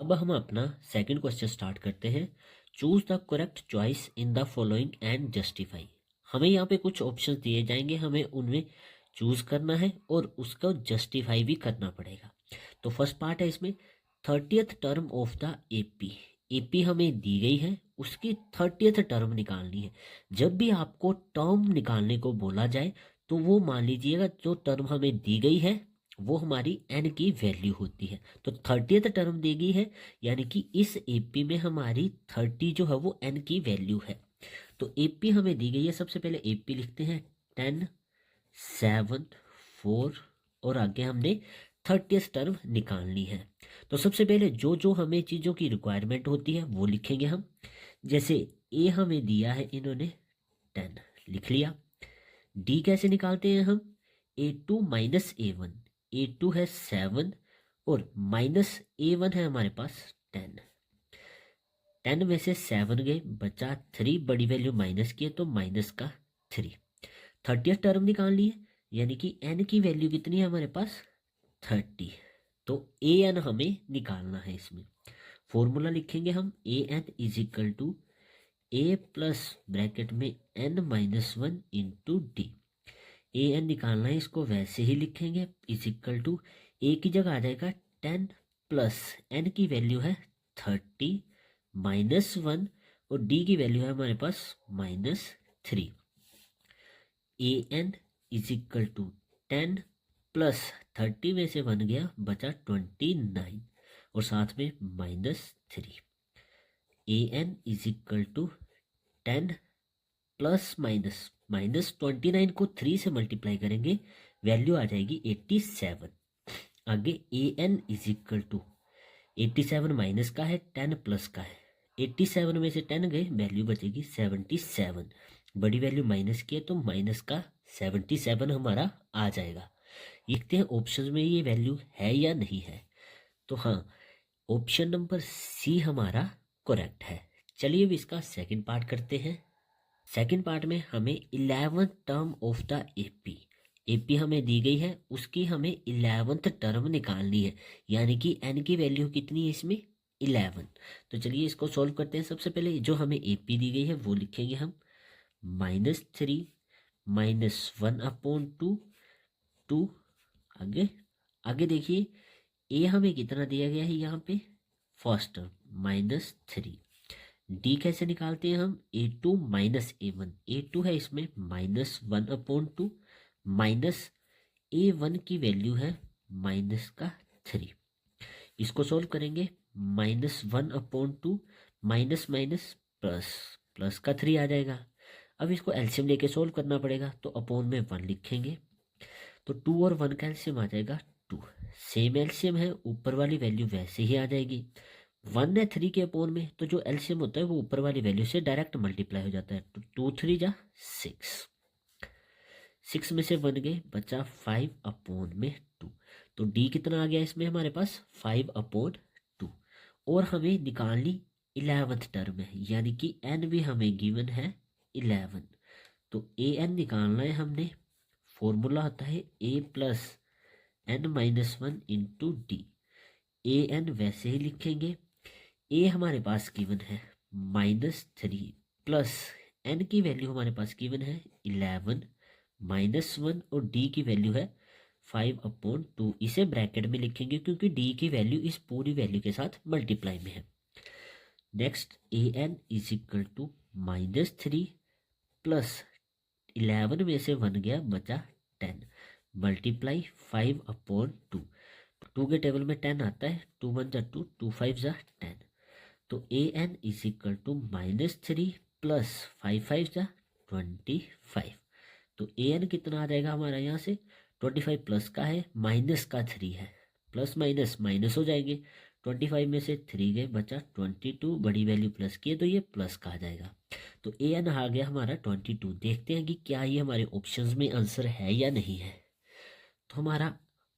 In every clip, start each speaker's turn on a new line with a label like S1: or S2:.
S1: अब हम अपना सेकंड क्वेश्चन स्टार्ट करते हैं। Choose the correct choice in the following and justify. हमें यहाँ पे कुछ ऑप्शन दिए जाएंगे, हमें उनमें चूज करना है और उसको जस्टिफाई भी करना पड़ेगा। तो फर्स्ट पार्ट है इसमें 30th term of the AP. AP हमें दी गई है, उसकी 30th टर्म निकालनी है। जब भी आपको टर्म निकालने को बोला जाए तो वो मान लीजिएगा जो टर्म हमें दी गई है वो हमारी एन की वैल्यू होती है। तो 30th टर्म दी गई है, यानी कि इस एपी में हमारी 30 जो है वो एन की वैल्यू है। तो एपी हमें दी गई है, सबसे पहले एपी लिखते हैं 10, 7, 4 और आगे हमने 30th टर्म निकालनी है। तो सबसे पहले जो जो हमें चीज़ों की रिक्वायरमेंट होती है वो लिखेंगे हम। जैसे ए हमें दिया है इन्होंने 10, लिख लिया। डी कैसे निकालते हैं हम, A2 माइनस A1। A2 है 7 और माइनस A1 है हमारे पास 10। 10 में से 7 गए, बचा 3, बड़ी वैल्यू माइनस की है तो माइनस का 3। 30th टर्म निकाल ली है, यानी कि n की वैल्यू कितनी है हमारे पास 30। तो an हमें निकालना है। इसमें फॉर्मूला लिखेंगे हम, an is equal to a plus bracket में n माइनस 1 इंटू डी। ए एन निकालना है, इसको वैसे ही लिखेंगे, इज इक्वल टू ए की जगह आ जाएगा 10 प्लस एन की वैल्यू है 30 माइनस 1 और डी की वैल्यू है हमारे पास -3। A N is equal to 10 plus 30 में से 1 गया, बचा 29 और साथ में -3। A N is equal to 10 plus minus -29 को 3 से मल्टीप्लाई करेंगे, वैल्यू आ जाएगी 87। आगे A N is equal to 87 minus का है 10 प्लस का है, 87 में से 10 गए, वैल्यू बचेगी 77। बड़ी वैल्यू माइनस की है तो माइनस का 77 हमारा आ जाएगा। देखते हैं ऑप्शन में ये वैल्यू है या नहीं है। तो हाँ, ऑप्शन नंबर सी हमारा करेक्ट है। चलिए अब इसका सेकंड पार्ट करते हैं। सेकंड पार्ट में हमें 11th term of the AP हमें दी गई है, उसकी हमें 11th टर्म निकालनी है, यानी कि एन की वैल्यू कितनी है इसमें 11। तो चलिए इसको सॉल्व करते हैं। सबसे पहले जो हमें एपी दी गई है वो लिखेंगे हम, -3 -1/2 2। आगे आगे देखिए, ए हमें कितना दिया गया है यहाँ पे फर्स्ट टर्म -3। डी कैसे निकालते हैं हम, A2 माइनस A1। A2 है इसमें -1/2 माइनस A1 की वैल्यू है -3। इसको सॉल्व करेंगे, -1/2 माइनस माइनस प्लस, प्लस का 3 आ जाएगा। अब इसको एलसीएम लेके सॉल्व करना पड़ेगा, तो अपॉन में 1 लिखेंगे, तो 2 और 1 का एलसीएम आ जाएगा 2। सेम एलसीएम है, ऊपर वाली वैल्यू वैसे ही आ जाएगी। 1 है 3 के अपोन में, तो जो एलसीएम होता है वो ऊपर वाली वैल्यू से डायरेक्ट मल्टीप्लाई हो जाता है। तो 2 3 जा 6, 6 में से 1 गए, बचा 5/2। तो डी कितना आ गया इसमें हमारे पास 5/2। और हमें निकालनी 11th टर्म है, यानी कि एन भी हमें गिवन है 11। तो ए एन निकालना है हमने। फॉर्मूला होता है A plus N minus 1 into D. A N वैसे ही लिखेंगे, ए हमारे पास गिवन है -3 प्लस एन की वैल्यू हमारे पास गिवन है 11 -1 और डी की वैल्यू है 5/2। इसे ब्रैकेट में लिखेंगे क्योंकि डी की वैल्यू इस पूरी वैल्यू के साथ मल्टीप्लाई में है। Next a N is equal to -3 plus 11 में से 1 गया, बचा 10 मल्टीप्लाई 5/2। 2 के टेबल में 10 आता है, 2 1 जा 2, 2 5 जा 10। तो A N is equal to -3 plus 5 5 जा 25। तो ए एन कितना आ जाएगा हमारा यहाँ से 25 प्लस का है, माइनस का 3 है, प्लस माइनस माइनस हो जाएंगे। 25 में से 3 गए, बचा 22, बड़ी वैल्यू प्लस की है तो ये प्लस का आ जाएगा। तो ए एन आ गया हमारा 22। देखते हैं कि क्या ये हमारे ऑप्शंस में आंसर है या नहीं है। तो हमारा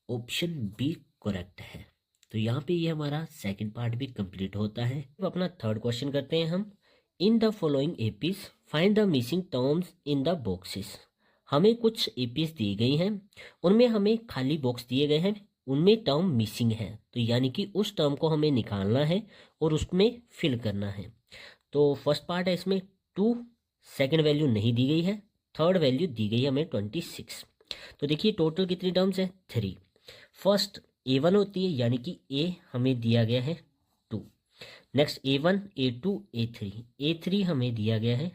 S1: ऑप्शन बी करेक्ट है। तो यहाँ पे ये हमारा सेकंड पार्ट भी कंप्लीट होता है। अब अपना थर्ड क्वेश्चन करते हैं हम। In the following APs find the missing terms in the boxes. हमें कुछ एपीज दी गई हैं, उनमें हमें खाली बॉक्स दिए गए हैं, उनमें टर्म मिसिंग है, तो यानी कि उस टर्म को हमें निकालना है और उसमें फिल करना है। तो फर्स्ट पार्ट है इसमें 2, सेकंड वैल्यू नहीं दी गई है, थर्ड वैल्यू दी गई है हमें 26। तो देखिए टोटल कितनी टर्म्स है, 3। फर्स्ट A1 होती है, यानी कि A हमें दिया गया है 2। नेक्स्ट A1, A2, A3 हमें दिया गया है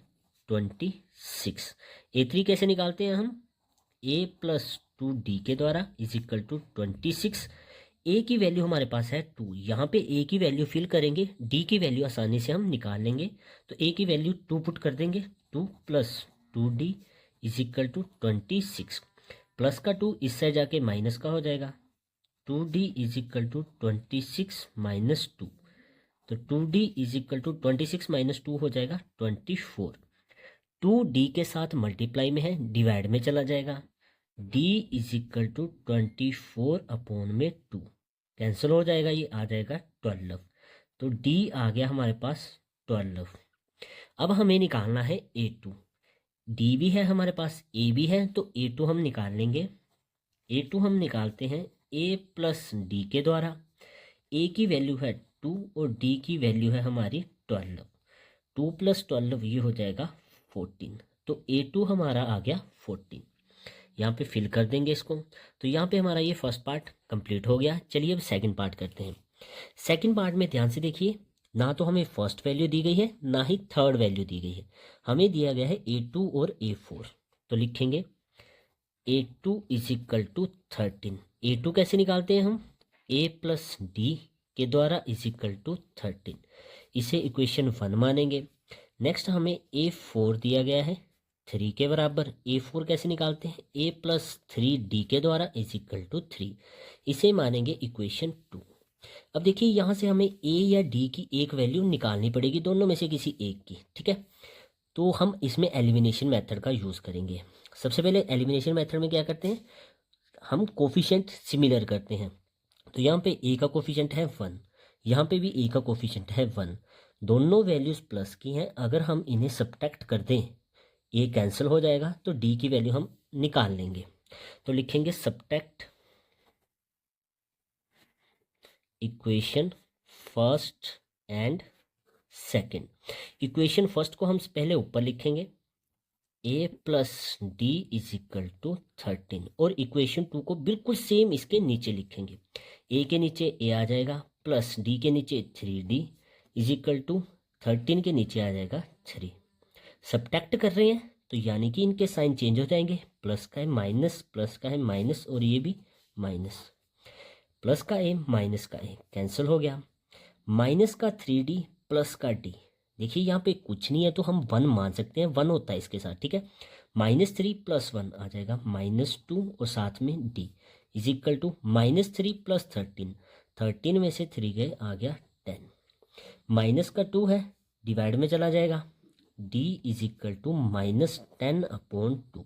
S1: 26। A3 कैसे निकालते हैं हम, A प्लस 2D के द्वारा इज इक्वल टू 26। ए की वैल्यू हमारे पास है 2, यहाँ पे ए की वैल्यू फिल करेंगे, डी की वैल्यू आसानी से हम निकाल लेंगे। तो ए की वैल्यू 2 पुट कर देंगे, 2 plus 2D is equal to 26। Plus का 2 इस साइड जाके माइनस का हो जाएगा, 2D is equal to 26 minus 2। तो 2D is equal to 26 minus 2 हो जाएगा 24। 2D के साथ मल्टीप्लाई में है, डिवाइड में चला जाएगा, D is equal to 24 upon में 2 कैंसिल हो जाएगा, ये आ जाएगा 12। तो D आ गया हमारे पास 12। अब हमें निकालना है A2। D भी है हमारे पास, A भी है, तो A2 हम निकाल लेंगे। A2 हम निकालते हैं A प्लस D के द्वारा। A की वैल्यू है 2 और D की वैल्यू है हमारी 12। 2 प्लस 12 ये हो जाएगा 14। तो A2 हमारा आ गया 14। यहाँ पे फिल कर देंगे इसको। तो यहाँ पे हमारा ये फर्स्ट पार्ट कंप्लीट हो गया। चलिए अब सेकंड पार्ट करते हैं। सेकंड पार्ट में ध्यान से देखिए, ना तो हमें फर्स्ट वैल्यू दी गई है, ना ही थर्ड वैल्यू दी गई है। हमें दिया गया है A2 और A4। तो लिखेंगे A2 is equal to 13। A2 कैसे निकालते हैं हम, A प्लस D के द्वारा इज इक्वल टू 13। इसे इक्वेशन 1 मानेंगे। नेक्स्ट हमें A4 दिया गया है 3 के बराबर। A4 कैसे निकालते हैं, A प्लस 3D के द्वारा इज इक्वल टू 3। इसे मानेंगे इक्वेशन 2। अब देखिए यहाँ से हमें A या D की एक वैल्यू निकालनी पड़ेगी, दोनों में से किसी एक की, ठीक है। तो हम इसमें एलिमिनेशन मेथड का यूज़ करेंगे। सबसे पहले एलिमिनेशन मेथड में क्या करते हैं, हम कोफिशिएंट सिमिलर करते हैं। तो यहाँ पे A का कोफिशिएंट है 1, यहाँ पे भी A का कोफिशिएंट है 1। दोनों वैल्यूज़ प्लस की हैं, अगर हम इन्हें सब्ट्रैक्ट कर दें ये कैंसिल हो जाएगा, तो D की वैल्यू हम निकाल लेंगे। तो लिखेंगे subtract equation first and second. Equation first को हम पहले ऊपर लिखेंगे, A plus d is equal to 13, और इक्वेशन 2 को बिल्कुल सेम इसके नीचे लिखेंगे। A के नीचे A आ जाएगा, प्लस D के नीचे 3D इज इक्वल टू 13 के नीचे आ जाएगा 3। सब्ट्रैक्ट कर रहे हैं तो यानी कि इनके साइन चेंज हो जाएंगे, प्लस का है माइनस, प्लस का है माइनस, और ये भी माइनस। प्लस का ए माइनस का ए कैंसिल हो गया, माइनस का 3D प्लस का D। देखिए यहाँ पे कुछ नहीं है तो हम 1 मान सकते हैं, 1 होता है इसके साथ, ठीक है। -3 + 1 आ जाएगा -2, और साथ में D इज इक्वल टू -3 + 13। 13 में से 3 गए, आ गया 10। माइनस का 2 है, डिवाइड में चला जाएगा, D is equal to -10 upon 2।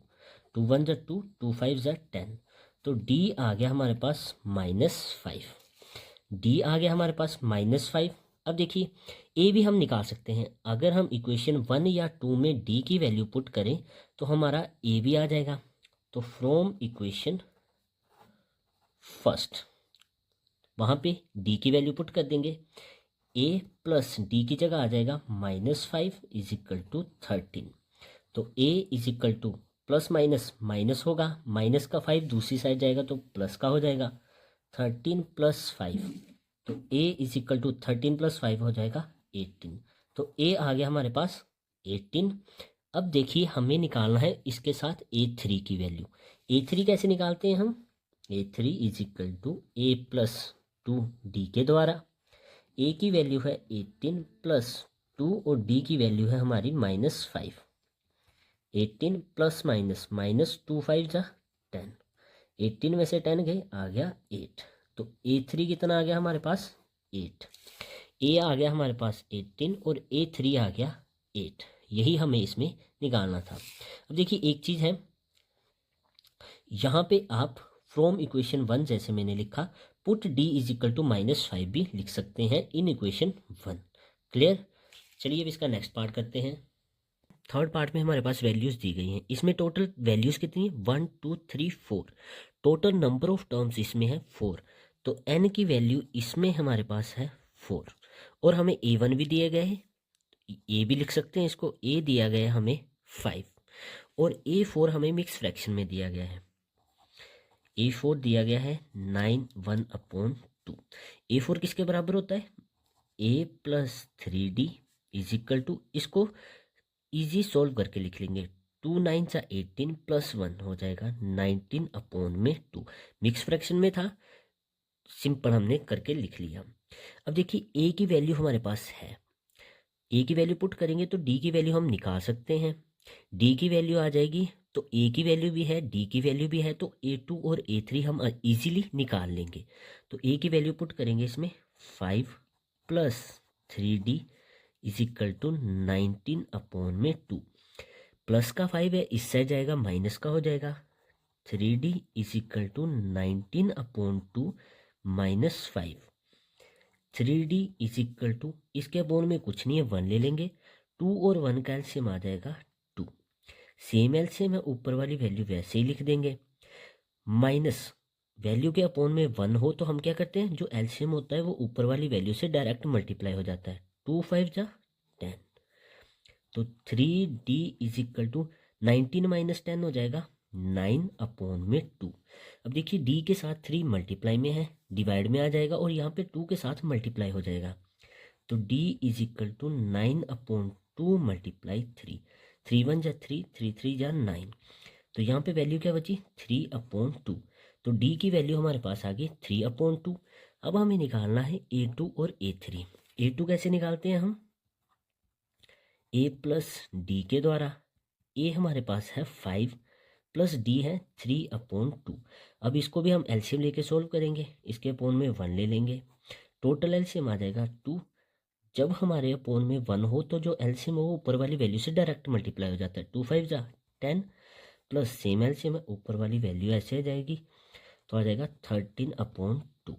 S1: 2 1 = 2, 2 5 = 10। तो D आ गया हमारे पास -5। D आ गया हमारे पास -5। अब देखिए A भी हम निकाल सकते हैं। अगर हम इक्वेशन 1 या 2 में D की वैल्यू पुट करें तो हमारा A भी आ जाएगा। तो फ्रॉम इक्वेशन फर्स्ट वहाँ पे D की वैल्यू पुट कर देंगे, A प्लस D की जगह आ जाएगा -5 इज इक्वल टू 13। तो A is equal two plus minus minus होगा, माइनस का 5 दूसरी साइड जाएगा तो प्लस का हो जाएगा, 13 + 5। तो A इज इक्वल टू 13 + 5 हो जाएगा 18। तो A आ गया हमारे पास 18। अब देखिए हमें निकालना है इसके साथ A3 की वैल्यू। A3 कैसे निकालते हैं हम, A3 is equal to A plus 2D के द्वारा। A की वैल्यू है 18 + 2 और D की वैल्यू है हमारी -5। 18 प्लस माइनस -2 5 = 10। 18 में से 10 गए, आ गया 8। तो A3 कितना आ गया हमारे पास 8। A आ गया हमारे पास 18 और A3 आ गया 8। यही हमें इसमें निकालना था। अब देखिए एक चीज़ है, यहाँ पे आप फ्रॉम इक्वेशन 1 जैसे मैंने लिखा, put D is equal to -5 भी लिख सकते हैं इन इक्वेशन 1। क्लियर। चलिए अब इसका नेक्स्ट पार्ट करते हैं। थर्ड पार्ट में हमारे पास वैल्यूज़ दी गई हैं। इसमें टोटल वैल्यूज़ कितनी है, 1 2 3 4। टोटल नंबर ऑफ टर्म्स इसमें है 4, तो n की वैल्यू इसमें हमारे पास है 4, और हमें a1 भी दिए गए हैं, ए भी लिख सकते हैं इसको, a दिया गया है हमें 5, और a4 हमें मिक्स फ्रैक्शन में दिया गया है, a4 दिया गया है 9/1/2। a4 किसके बराबर होता है, a plus 3d is equal to, इसको इजी सोल्व करके लिख लेंगे, 2 9 सा 18 प्लस 1 हो जाएगा 19/2। मिक्स फ्रैक्शन में था, सिंपल हमने करके लिख लिया। अब देखिए a की वैल्यू हमारे पास है, a की वैल्यू पुट करेंगे तो d की वैल्यू हम निकाल सकते हैं, d की वैल्यू आ जाएगी, तो a की वैल्यू भी है d की वैल्यू भी है, तो a2 और a3 हम इजीली निकाल लेंगे। तो a की वैल्यू पुट करेंगे इसमें 5 plus 3d is equal to 19/2। Plus का 5 है, इससे जाएगा माइनस का हो जाएगा, 3d is equal to 19/2 minus 5। 3d is equal to, इसके अपोन में कुछ नहीं है, 1 ले लेंगे, 2 और 1 का एलसीएम आ जाएगा 2, सेम एलसीएम है, ऊपर वाली वैल्यू वैसे ही लिख देंगे, माइनस वैल्यू के अपोन में 1 हो तो हम क्या करते हैं, जो एलसीएम होता है वो ऊपर वाली वैल्यू से डायरेक्ट मल्टीप्लाई हो जाता है, 2 5 जा 10, तो 3d is equal to 19 minus 10 हो जाएगा 9/2। अब देखिए d के साथ 3 मल्टीप्लाई में है, डिवाइड में आ जाएगा, और यहाँ पे 2 के साथ मल्टीप्लाई हो जाएगा, तो d is equal to 9/2 multiply 3, 3 1 जा 3, 3 3 जा 9, तो यहाँ पे वैल्यू क्या बची 3/2, तो d की वैल्यू हमारे पास आ गई 3/2। अब हमें निकालना है a2 और a3। a2 कैसे निकालते हैं हम, a प्लस डी के द्वारा, a हमारे पास है 5 प्लस d है 3/2। अब इसको भी हम एलसीएम लेके सोल्व करेंगे, इसके अपोन में 1 ले लेंगे, टोटल एलसीएम आ जाएगा 2। जब हमारे अपोन में 1 हो तो जो एलसीएम हो वो ऊपर वाली वैल्यू से डायरेक्ट मल्टीप्लाई हो जाता है, 2 5 जा 10, प्लस सेम एलसीएम है, ऊपर वाली वैल्यू ऐसे आ जाएगी, तो आ जाएगा 13/2।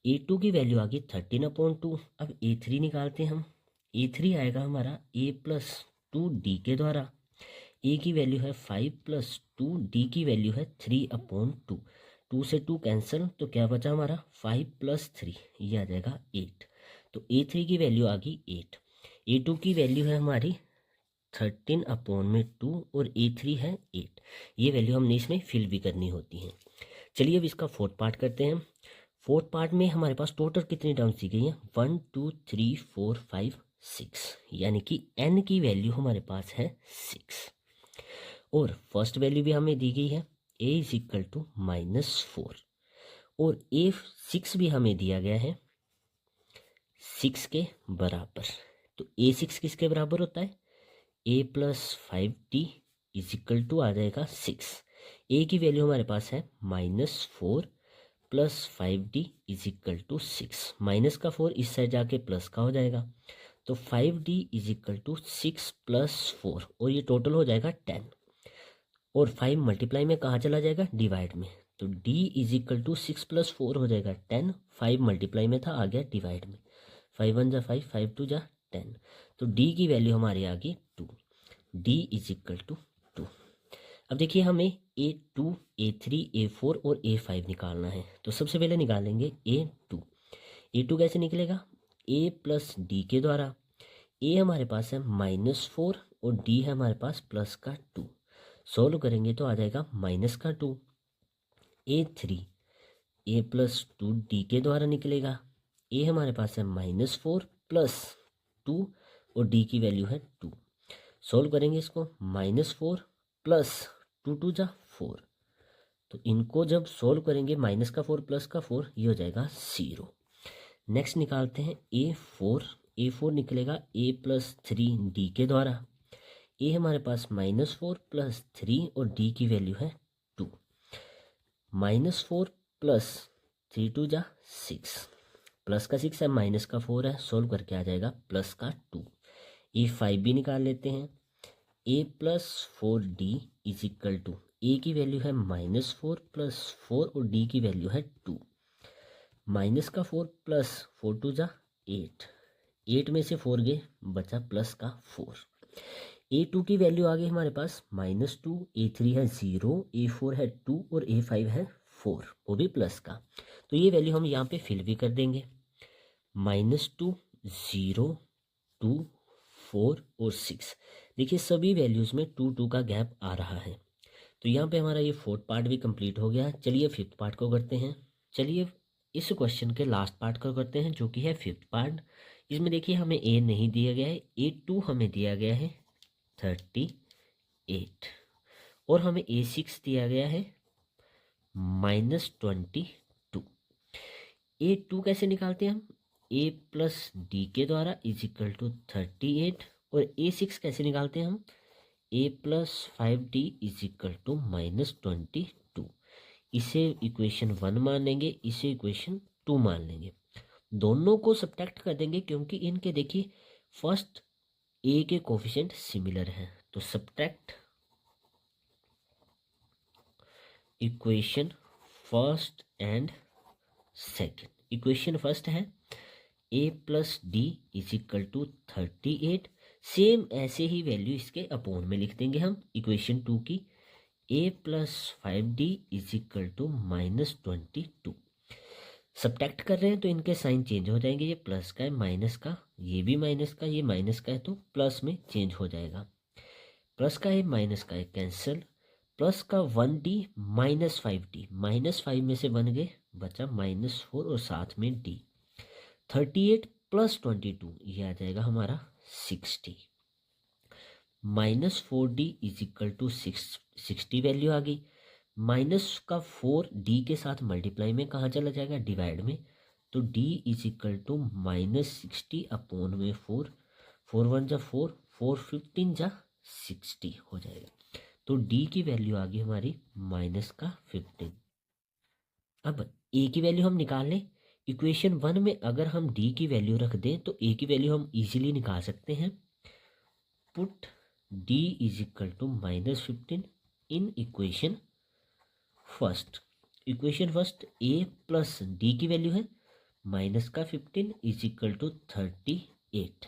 S1: a2 की वैल्यू आ गई 13/2। अब a3 निकालते हैं हम, a3 आएगा हमारा a प्लस 2d के द्वारा, a की वैल्यू है 5 प्लस 2, d की वैल्यू है 3/2, 2 से 2 कैंसिल, तो क्या बचा हमारा 5 प्लस 3, ये आ जाएगा 8, तो a3 की वैल्यू आ गई 8। a2 की वैल्यू है हमारी 13/2 और a3 है 8, ये वैल्यू हमने इसमें फिल भी करनी होती है। चलिए अब इसका फोर्थ पार्ट करते हैं। फोर्थ पार्ट में हमारे पास टोटल कितनी टर्म्स दी गई हैं, 1 2 3 4 5 6, यानी कि n की वैल्यू हमारे पास है 6, और फर्स्ट वैल्यू भी हमें दी गई है a इज इक्वल टू -4, और a6 भी हमें दिया गया है 6 के बराबर, तो a6 किसके बराबर होता है, a plus 5d is equal to आ जाएगा 6, a की वैल्यू हमारे पास है -4 plus 5d is equal to 6, minus का 4 इस साइड जाके प्लस का हो जाएगा, तो 5d is equal to 6 plus 4, और ये टोटल हो जाएगा 10, और 5 मल्टीप्लाई में कहाँ चला जाएगा, डिवाइड में, तो d is equal to 6 plus 4 हो जाएगा 10, 5 मल्टीप्लाई में था, आ गया डिवाइड में, 5 1 जा 5, 5 2 जा 10, तो d की वैल्यू हमारी आ गई 2, d इज इक्वल टू 2। अब देखिए हमें a2 a3 a4 और a5 निकालना है, तो सबसे पहले निकालेंगे a2 कैसे निकलेगा, a प्लस डी के द्वारा, a हमारे पास है -4 और d है हमारे पास प्लस का 2, सोल्व करेंगे तो आ जाएगा माइनस का 2, a3 a प्लस 2d के द्वारा निकलेगा, a हमारे पास है -4 प्लस 2 और d की वैल्यू है 2, सोल्व करेंगे इसको, -4 प्लस 2 2 जा 4, तो इनको जब सोल्व करेंगे माइनस का 4 प्लस का 4, ये हो जाएगा 0। नेक्स्ट निकालते हैं a4 निकलेगा a प्लस 3d के द्वारा, a हमारे पास -4 प्लस 3 और d की वैल्यू है 2, -4 प्लस 3 2 जा 6, प्लस का 6 है माइनस का 4 है, सोल्व करके आ जाएगा प्लस का 2। a5 भी निकाल लेते हैं, a plus 4d is equal to, a की वैल्यू है -4 प्लस 4 और d की वैल्यू है 2, माइनस का 4 प्लस 4 2 जा 8, 8 में से 4 गए, बचा प्लस का 4। a2 की वैल्यू आ गई हमारे पास -2, a3 है 0, a4 है 2 और a5 है 4, वो भी प्लस का। तो ये वैल्यू हम यहाँ पे फिल भी कर देंगे, -2, 0, 2, 4 और 6। देखिए सभी वैल्यूज़ में 2 2 का गैप आ रहा है। तो यहाँ पे हमारा ये फोर्थ पार्ट भी कंप्लीट हो गया। चलिए फिफ्थ पार्ट को करते हैं। चलिए इस क्वेश्चन के लास्ट पार्ट को करते हैं, जो कि है फिफ्थ पार्ट। इसमें देखिए हमें ए नहीं दिया गया है, A2 हमें दिया गया है 38 और हमें A6 दिया गया है -22। A2 कैसे निकालते हैं हम? A प्लस डी के द्वारा इजिकल टू 38। और A6 कैसे निकालते हैं हम? A plus 5D is equal to -22। इसे इक्वेशन 1 मान लेंगे, इसे इक्वेशन 2 मान लेंगे। दोनों को सब्ट्रैक्ट कर देंगे क्योंकि इनके देखिए फर्स्ट ए के कोफिशिएंट सिमिलर हैं। तो subtract equation first and second. Equation first है A plus d is equal to 38। Same ऐसे ही वैल्यू इसके अपोन में लिख देंगे हम इक्वेशन 2 की। A plus 5D is equal to -22। Subtract कर रहे हैं तो इनके साइन चेंज हो जाएंगे, ये प्लस का है माइनस का, ये भी माइनस का, ये माइनस का है तो प्लस में चेंज हो जाएगा। प्लस का है माइनस का है कैंसिल। प्लस का 1D -5D, -5 में से बन गए बचा -4 और साथ में D। 38 प्लस 22 ये आ जाएगा हमारा 60। -4D is equal to 60 value आ गई। माइनस का 4D के साथ मल्टीप्लाई में कहाँ चला जाएगा? डिवाइड में। तो D is equal to -60 upon में 4, 4 1 जा 4, 4 15 जा 60 हो जाएगा। तो D की वैल्यू आ गई हमारी -15। अब A की वैल्यू हम निकाल लें। इक्वेशन 1 में अगर हम D की वैल्यू रख दें तो A की वैल्यू हम इजीली निकाल सकते हैं। Put D is equal to -15 in equation first. Equation first A plus D की वैल्यू है -15 is equal to 38।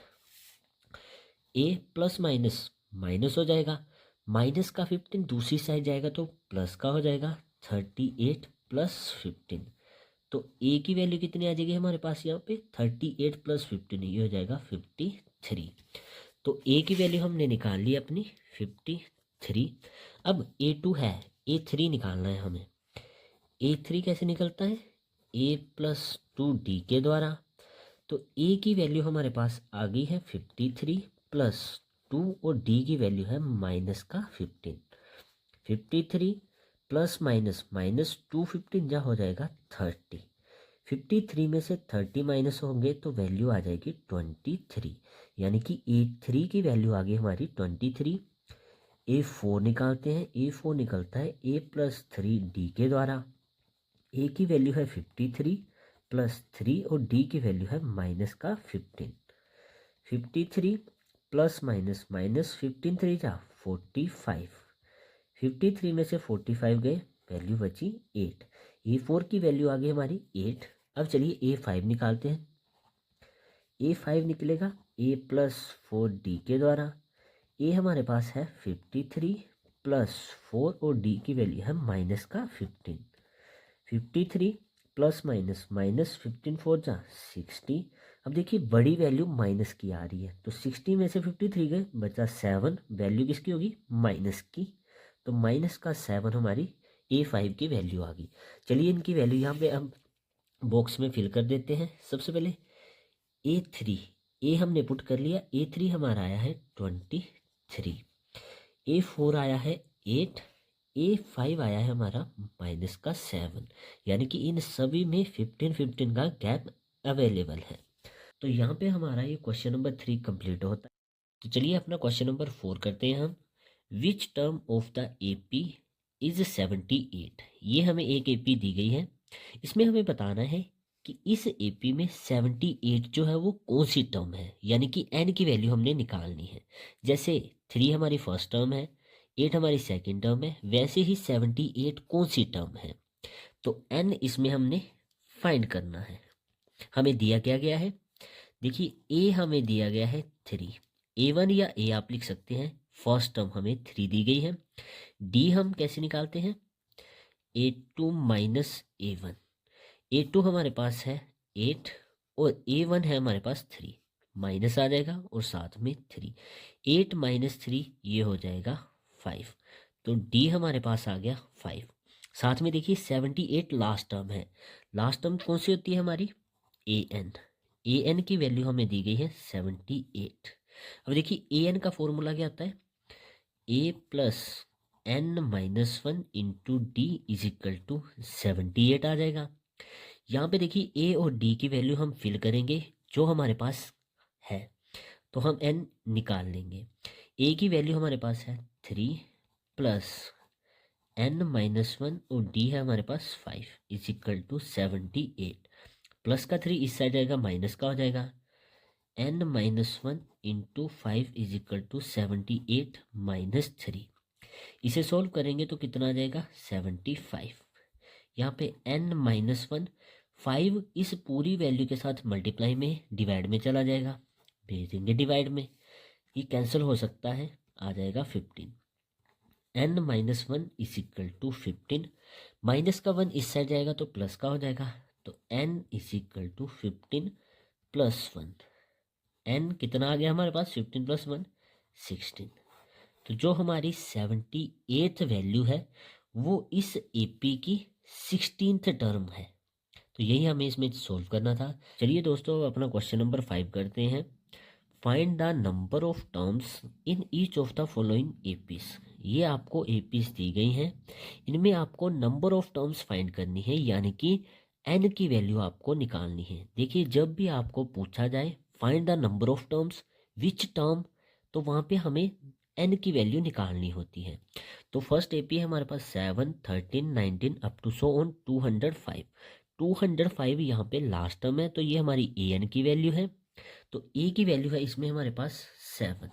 S1: A plus minus minus हो जाएगा, -15 दूसरी साइड जाएगा तो प्लस का हो जाएगा 38 प्लस 15। तो A की वैल्यू कितनी आ जाएगी हमारे पास यहाँ पे? 38 प्लस 15, ये हो जाएगा 53। तो A की वैल्यू हमने निकाल ली अपनी 53। अब A2 है, A3 निकालना है हमें। A3 कैसे निकलता है? A प्लस 2D के द्वारा। तो A की वैल्यू हमारे पास आ गई है 53 प्लस 2 और D की वैल्यू है -15। 53 प्लस माइनस -2 15 जा हो जाएगा 30। 53 में से 30 माइनस होंगे तो वैल्यू आ जाएगी 23। यानी कि A3 की वैल्यू आ गई हमारी 23। A4 निकालते हैं। A4 निकलता है A प्लस 3D के द्वारा। A की वैल्यू है 53 प्लस 3 और D की वैल्यू है -15। 53 प्लस माइनस -15 3 जा 45। 53 में से 45 गए, वैल्यू बची 8। A4 की वैल्यू आ गई हमारी 8। अब चलिए A5 निकालते हैं। A5 निकलेगा A प्लस 4D के द्वारा। A हमारे पास है 53 प्लस 4 और D की वैल्यू है -15। 53 प्लस माइनस -15 4 जा 60। अब देखिए बड़ी वैल्यू माइनस की आ रही है तो 60 में से 53 गए, बचा 7। वैल्यू किसकी होगी? माइनस की। तो माइनस का 7 हमारी A5 की वैल्यू आ गई। चलिए इनकी वैल्यू यहाँ पे हम बॉक्स में फिल कर देते हैं। सबसे पहले A3, A हमने पुट कर लिया। A3 हमारा आया है 23। A4 आया है 8। A5 आया है हमारा माइनस का 7। यानी कि इन सभी में 15 15 का गैप अवेलेबल है। तो यहाँ पे हमारा ये क्वेश्चन नंबर 3 कंप्लीट होता है। तो चलिए अपना क्वेश्चन नंबर 4 करते हैं हम। Which term of the AP is 78? ये हमें एक AP दी गई है। इसमें हमें बताना है कि इस AP में 78 जो है वो कौन सी टर्म है, यानी कि n की वैल्यू हमने निकालनी है। जैसे 3 हमारी फर्स्ट टर्म है, 8 हमारी सेकेंड टर्म है, वैसे ही 78 कौन सी टर्म है। तो n इसमें हमने फाइंड करना है। हमें दिया क्या गया है? देखिए A हमें दिया गया है 3। A1 या A आप लिख सकते हैं। फर्स्ट टर्म हमें 3 दी गई है। D हम कैसे निकालते हैं? A2 minus A1। A2 हमारे पास है 8 और A1 है हमारे पास 3, माइनस आ जाएगा और साथ में 3, 8 माइनस 3 ये हो जाएगा 5। तो D हमारे पास आ गया 5। साथ में देखिए 78 लास्ट टर्म है। लास्ट टर्म कौन सी होती है हमारी? AN की वैल्यू हमें दी गई है 78। अब देखिए AN का फॉर्मूला क्या होता है? A plus N minus 1 into D is equal to 78 आ जाएगा। यहाँ पे देखिए A और D की वैल्यू हम फिल करेंगे जो हमारे पास है, तो हम N निकाल लेंगे। A की वैल्यू हमारे पास है 3 प्लस N माइनस 1 और D है हमारे पास 5 इज इक्वल टू 78। प्लस का 3 इस साइड जाएगा, माइनस का हो जाएगा। N minus 1 into 5 is equal to 78 minus 3। इसे सोल्व करेंगे तो कितना आ जाएगा? 75। यहाँ पे N माइनस 1 5 इस पूरी वैल्यू के साथ मल्टीप्लाई में डिवाइड में चला जाएगा, भेज देंगे डिवाइड में, ये कैंसिल हो सकता है, आ जाएगा 15। N minus 1 is equal to 15, minus का 1 इस साइड जाएगा तो प्लस का हो जाएगा, तो N is equal to 15 plus 1। N कितना आ गया हमारे पास? 15 प्लस 1 16। तो जो हमारी 78th वैल्यू है वो इस AP की 16th टर्म है। तो यही हमें इसमें सोल्व करना था। चलिए दोस्तों अपना क्वेश्चन नंबर 5 करते हैं। Find the number of terms in each of the following APs। ये आपको APs दी गई हैं, इनमें आपको नंबर ऑफ टर्म्स फाइंड करनी है, यानी कि N की वैल्यू आपको निकालनी है। देखिए जब भी आपको पूछा जाए find the number of terms which term, तो वहाँ पे हमें N की वैल्यू निकालनी होती है। तो फर्स्ट AP है हमारे पास 7 13 19 अप टू सो ऑन 205। 205 यहाँ पे लास्ट टर्म है, तो ये हमारी AN की वैल्यू है। तो A की वैल्यू है इसमें हमारे पास 7।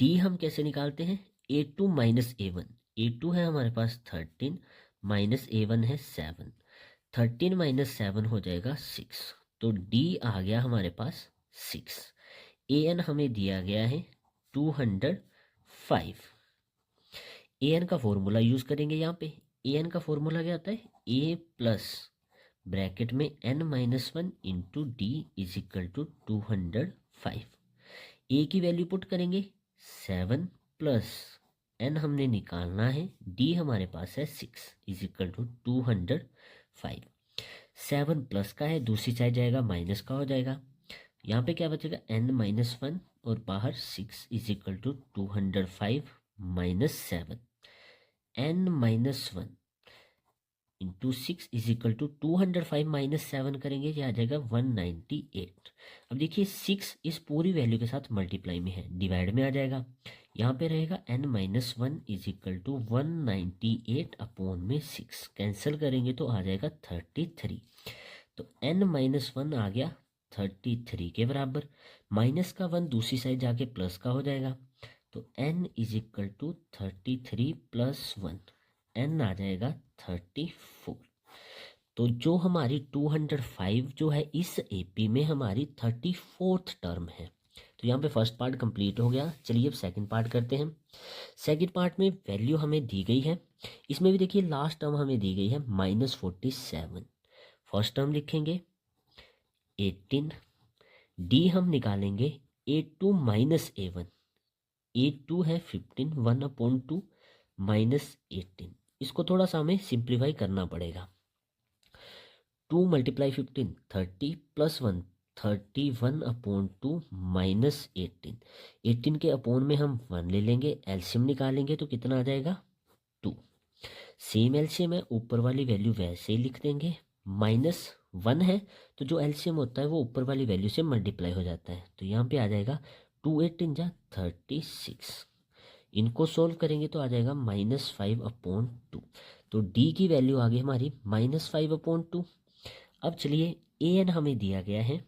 S1: D हम कैसे निकालते हैं? A2 minus A1। A2 है हमारे पास 13 माइनस A1 है 7। 13 माइनस 7 हो जाएगा 6। तो D आ गया हमारे पास 6। AN हमें दिया गया है 205। AN का फॉर्मूला यूज करेंगे यहाँ पे। AN का फॉर्मूला क्या होता है? A प्लस ब्रैकेट में N minus 1 into D is equal to 205। A की वैल्यू पुट करेंगे 7 प्लस N हमने निकालना है, D हमारे पास है 6 इज इक्वल टू 205। 7 प्लस का है, दूसरी साइड जाएगा माइनस का हो जाएगा। यहाँ पे क्या बचेगा? N माइनस 1 और बाहर 6 is equal to 205 minus 7। N minus 1 into 6 is equal to 205 minus 7 करेंगे, ये आ जाएगा 198। अब देखिए 6 इस पूरी वैल्यू के साथ मल्टीप्लाई में है, डिवाइड में आ जाएगा। यहाँ पे रहेगा N minus 1 is equal to 198 upon में 6, कैंसिल करेंगे तो आ जाएगा 33। तो N माइनस 1 आ गया 33 के बराबर, माइनस का 1 दूसरी साइड जाके प्लस का हो जाएगा। तो N is equal to 33 plus 1, N आ जाएगा 34। तो जो हमारी 205 जो है इस AP में हमारी 34th टर्म है। तो यहाँ पे फर्स्ट पार्ट कंप्लीट हो गया। चलिए अब सेकंड पार्ट करते हैं। सेकंड पार्ट में वैल्यू हमें दी गई है, इसमें भी देखिए लास्ट टर्म हमें दी गई है -47। फर्स्ट टर्म लिखेंगे 18, D हम निकालेंगे A2 माइनस A1। A2 है 15, 1/2 माइनस 18। इसको थोड़ा सा हमें सिंप्लीफाई करना पड़ेगा। 2 मल्टीप्लाई 15 30 प्लस 1 31/2 माइनस 18। 18 के अपोन में हम 1 ले लेंगे, एलसीएम निकालेंगे तो कितना आ जाएगा? 2। सेम एलसीएम है, ऊपर वाली वैल्यू वैसे ही लिख देंगे। -1 है तो जो एलसीएम होता है वो ऊपर वाली वैल्यू से मल्टीप्लाई हो जाता है, तो यहाँ पे आ जाएगा 2 18 जा 36। इनको सोल्व करेंगे तो आ जाएगा -5/2। तो D की वैल्यू आ गई हमारी -5/2। अब चलिए AN हमें दिया गया है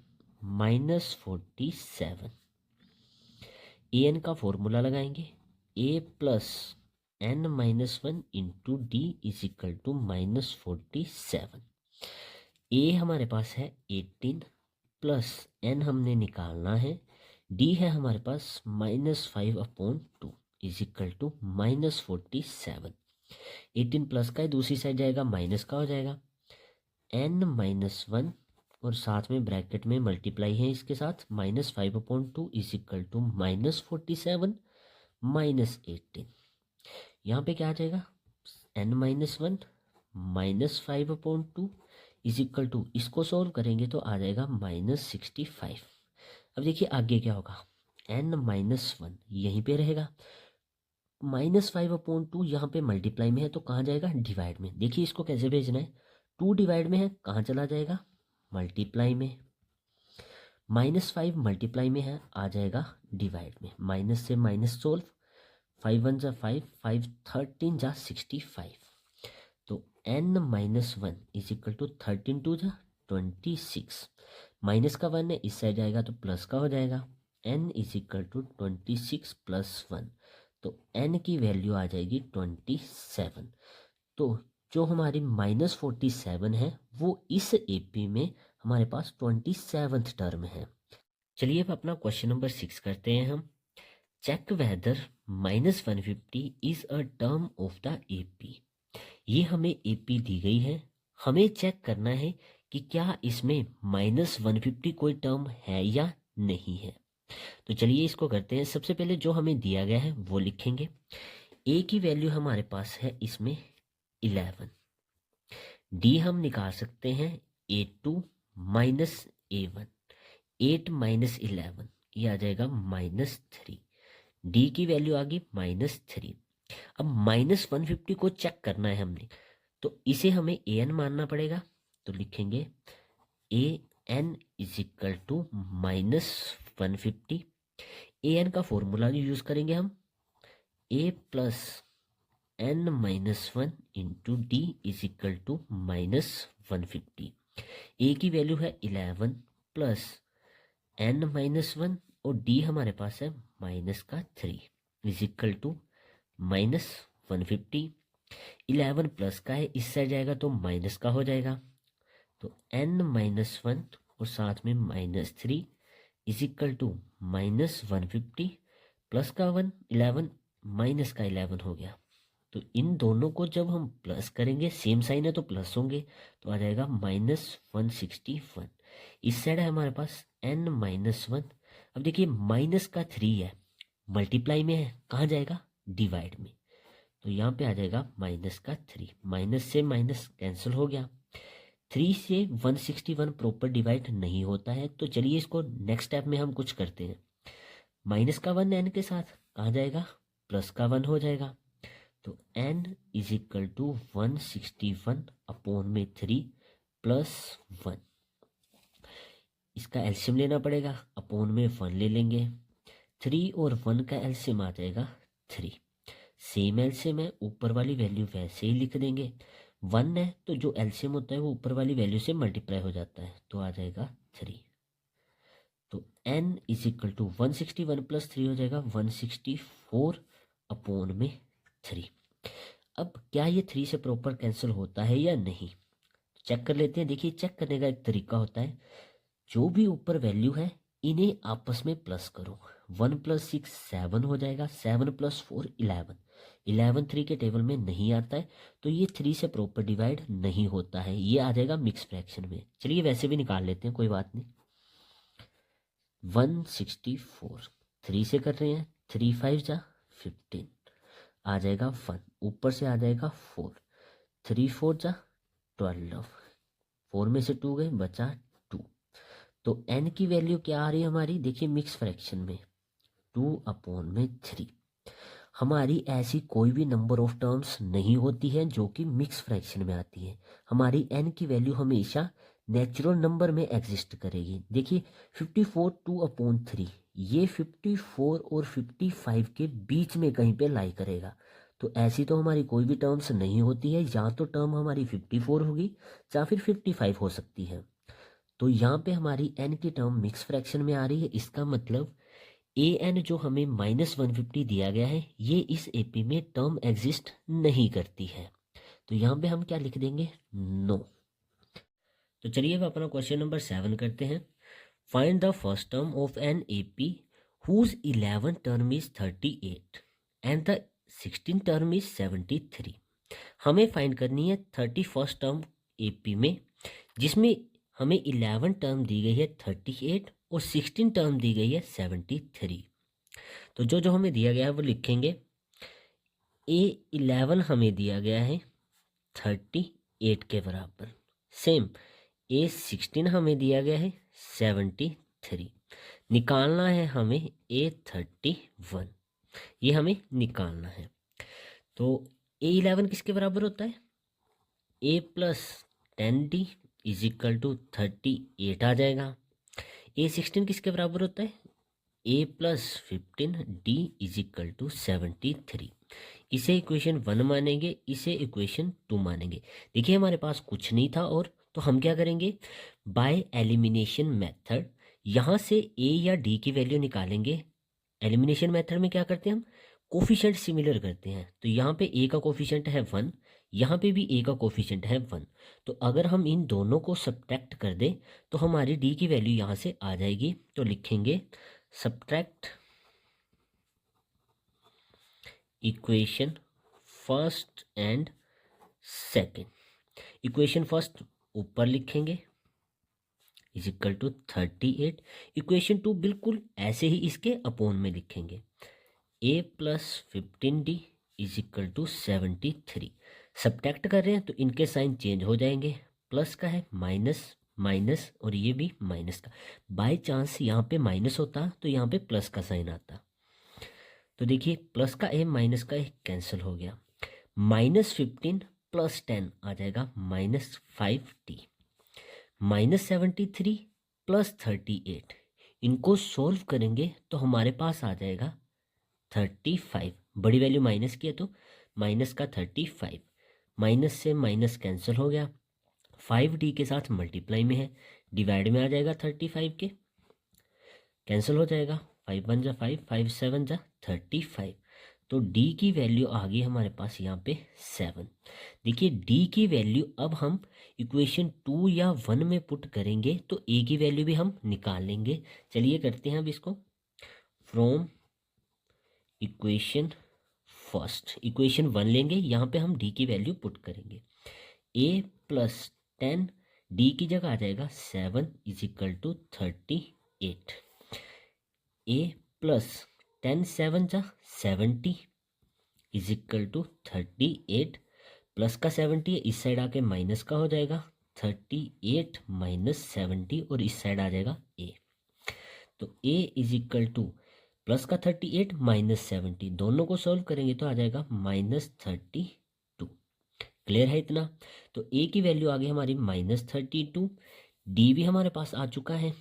S1: -47। AN का फॉर्मूला लगाएंगे A plus N minus 1 into D is equal to -47। A हमारे पास है 18 प्लस N हमने निकालना है, D है हमारे पास -5/2 इज इक्वल टू -47। 18 प्लस का है, दूसरी साइड जाएगा माइनस का हो जाएगा n-1 और साथ में ब्रैकेट में मल्टीप्लाई है इसके साथ -5/2 इज इक्वल टू -47 -18। यहाँ पे क्या आ जाएगा n-1 -5/2 इज इक्वल टू, इसको सोल्व करेंगे तो आ जाएगा -65। अब देखिए आगे क्या होगा, n-1 यहीं पे रहेगा, -5/2 यहाँ पे मल्टीप्लाई में है तो कहाँ जाएगा, डिवाइड में। देखिए इसको कैसे भेजना है, 2 डिवाइड में है कहाँ चला जाएगा, मल्टीप्लाई में। -5 मल्टीप्लाई में है आ जाएगा डिवाइड में, माइनस से माइनस सोल्व, 5 1 जा 5, 5 13 जा 65। तो n-1 इज इक्वल टू 13 2 जा 26, माइनस का 1 है इस साइड जाएगा तो प्लस का हो जाएगा, n इज इक्वल टू 26 + 1, तो n की वैल्यू आ जाएगी 27। तो जो हमारी -47 है वो इस एपी में हमारे पास 27th टर्म है। चलिए अब अपना क्वेश्चन नंबर 6 करते हैं हम। Check whether -150 is a term of the AP. ये हमें एपी दी गई है, हमें चेक करना है कि क्या इसमें -150 कोई टर्म है या नहीं है। तो चलिए इसको करते हैं। सबसे पहले जो हमें दिया गया है वो लिखेंगे। ए की वैल्यू हमारे पास है इसमें 11, डी हम निकाल सकते हैं A2 - A1, 8 - 11 ये आ जाएगा -3, डी की वैल्यू आ गई -3। अब -150 को चेक करना है हमने, तो इसे हमें an मानना पड़ेगा। तो लिखेंगे an is equal to -150। an का फॉर्मूला यूज करेंगे हम, a plus n-1 into D is equal to -150। A की वैल्यू है 11 प्लस n-1 और डी हमारे पास है -3 इज इक्वल टू -150। 11 प्लस का है इस साइड जाएगा तो माइनस का हो जाएगा, तो n-1 और साथ में -3 इज इक्वल टू -150 प्लस का 1 11 माइनस का 11 हो गया। तो इन दोनों को जब हम प्लस करेंगे, सेम साइन है तो प्लस होंगे, तो आ जाएगा -161। इस साइड है हमारे पास n-1। अब देखिए माइनस का 3 है, मल्टीप्लाई में है कहाँ जाएगा, डिवाइड में। तो यहाँ पे आ जाएगा माइनस का 3, माइनस से माइनस कैंसिल हो गया। 3 से 161 प्रॉपर डिवाइड नहीं होता है, तो चलिए इसको नेक्स्ट स्टेप में हम कुछ करते हैं। माइनस का 1 n के साथ कहाँ जाएगा, प्लस का 1 हो जाएगा। तो n इज इक्वल टू 161/3 + 1। इसका एलसीएम लेना पड़ेगा, अपॉन में 1 ले लेंगे। 3 और 1 का एलसीएम आ जाएगा 3। सेम एलसीएम है, ऊपर वाली वैल्यू वैसे ही लिख देंगे। 1 है तो जो एलसीएम होता है वो ऊपर वाली वैल्यू से मल्टीप्लाई हो जाता है, तो आ जाएगा 3। तो n इज इक्वल टू 161 + 3 हो जाएगा 164/3। अब क्या ये 3 से प्रॉपर कैंसिल होता है या नहीं, चेक कर लेते हैं। देखिए चेक करने का एक तरीका होता है, जो भी ऊपर वैल्यू है इन्हें आपस में प्लस करो। 1 + 6 7 हो जाएगा, 7 + 4 11। 11 3 के टेबल में नहीं आता है, तो ये 3 से प्रॉपर डिवाइड नहीं होता है, ये आ जाएगा मिक्स फ्रैक्शन में। चलिए वैसे भी निकाल लेते हैं, कोई बात नहीं। 164 3 से कर रहे हैं, 3 5 जा 15 आ जाएगा 1, ऊपर से आ जाएगा 4, 3 4 जा 12, 4 में से 2 गए बचा 2। तो n की वैल्यू क्या आ रही है हमारी, देखिए मिक्स फ्रैक्शन में 2/3। हमारी ऐसी कोई भी नंबर ऑफ टर्म्स नहीं होती है जो कि मिक्स फ्रैक्शन में आती है। हमारी n की वैल्यू हमेशा नेचुरल नंबर में एग्जिस्ट करेगी। देखिए 54 2/3, ये 54 और 55 के बीच में कहीं पे लाई करेगा। तो ऐसी तो हमारी कोई भी टर्म्स नहीं होती है, या तो टर्म हमारी 54 होगी या फिर 55 हो सकती है। तो यहाँ पे हमारी n की टर्म मिक्स फ्रैक्शन में आ रही है, इसका मतलब an जो हमें -150 दिया गया है ये इस एपी में टर्म एग्जिस्ट नहीं करती है। तो यहाँ पे हम क्या लिख देंगे, नो। तो चलिए अब अपना क्वेश्चन नंबर 7 करते हैं। Find the first term of an AP whose 11 term is 38 and the 16 term is 73। हमें फाइंड करनी है 31st टर्म एपी में, जिसमें हमें 11 टर्म दी गई है 38 और 16 टर्म दी गई है 73। तो जो जो हमें दिया गया है वो लिखेंगे। A11 हमें दिया गया है 38 के बराबर, सेम A16 हमें दिया गया है 73। निकालना है हमें A31, ये हमें निकालना है। तो A11 किसके बराबर होता है? A+10D इज इक्वल टू 38 आ जाएगा। A16 किसके बराबर होता है? A+15D is equal to 73। इसे इक्वेशन 1 मानेंगे, इसे इक्वेशन 2 मानेंगे। देखिए हमारे पास कुछ नहीं था और तो हम क्या करेंगे, बाय एलिमिनेशन मेथड यहाँ से A या D की वैल्यू निकालेंगे। एलिमिनेशन मेथड में क्या करते हैं हम, कोफिशिएंट सिमिलर करते हैं। तो यहाँ पे A का कोफिशिएंट है 1, यहाँ पे भी A का कोफिशिएंट है 1। तो अगर हम इन दोनों को सब्ट्रैक्ट कर दें तो हमारी D की वैल्यू यहाँ से आ जाएगी। तो लिखेंगे subtract equation first and second. Equation first ऊपर लिखेंगे इज इक्वल टू 38। इक्वेशन 2 बिल्कुल ऐसे ही इसके अपोन में लिखेंगे, A+15D is equal to 73। Subtract कर रहे हैं तो इनके साइन चेंज हो जाएंगे, प्लस का है माइनस माइनस और ये भी माइनस का। बाय चांस यहाँ पे माइनस होता तो यहाँ पे प्लस का साइन आता। तो देखिए प्लस का ए माइनस का ए कैंसिल हो गया। -15 + 10 आ जाएगा -5D। -73 + 38, इनको सोल्व करेंगे तो हमारे पास आ जाएगा 35। बड़ी वैल्यू माइनस की है तो माइनस का 35, माइनस से माइनस कैंसिल हो गया, 5D के साथ मल्टीप्लाई में है, डिवाइड में आ जाएगा 35 के, कैंसिल हो जाएगा, 5 1 जा 5, 5 7 जा 35। तो D की वैल्यू आ गई हमारे पास यहाँ पे 7। देखिए D की वैल्यू अब हम इक्वेशन 2 या 1 में पुट करेंगे तो A की वैल्यू भी हम निकाल लेंगे। चलिए करते हैं अब इसको। फ्रॉम इक्वेशन फर्स्ट, इक्वेशन 1 लेंगे, यहाँ पे हम D की वैल्यू पुट करेंगे। A+10 D की जगह आ जाएगा 7 इज इक्वल टू 38। A+10 7 जा 70 इज इक्वल टू 38, प्लस का 70 है, इस साइड आके माइनस का हो जाएगा 38 - 70 और इस साइड आ जाएगा A। तो A is equal two plus का 38 - 70, दोनों को सॉल्व करेंगे तो आ जाएगा -32। क्लियर है इतना? तो A की वैल्यू आ गई हमारी -32, D भी हमारे पास आ चुका है।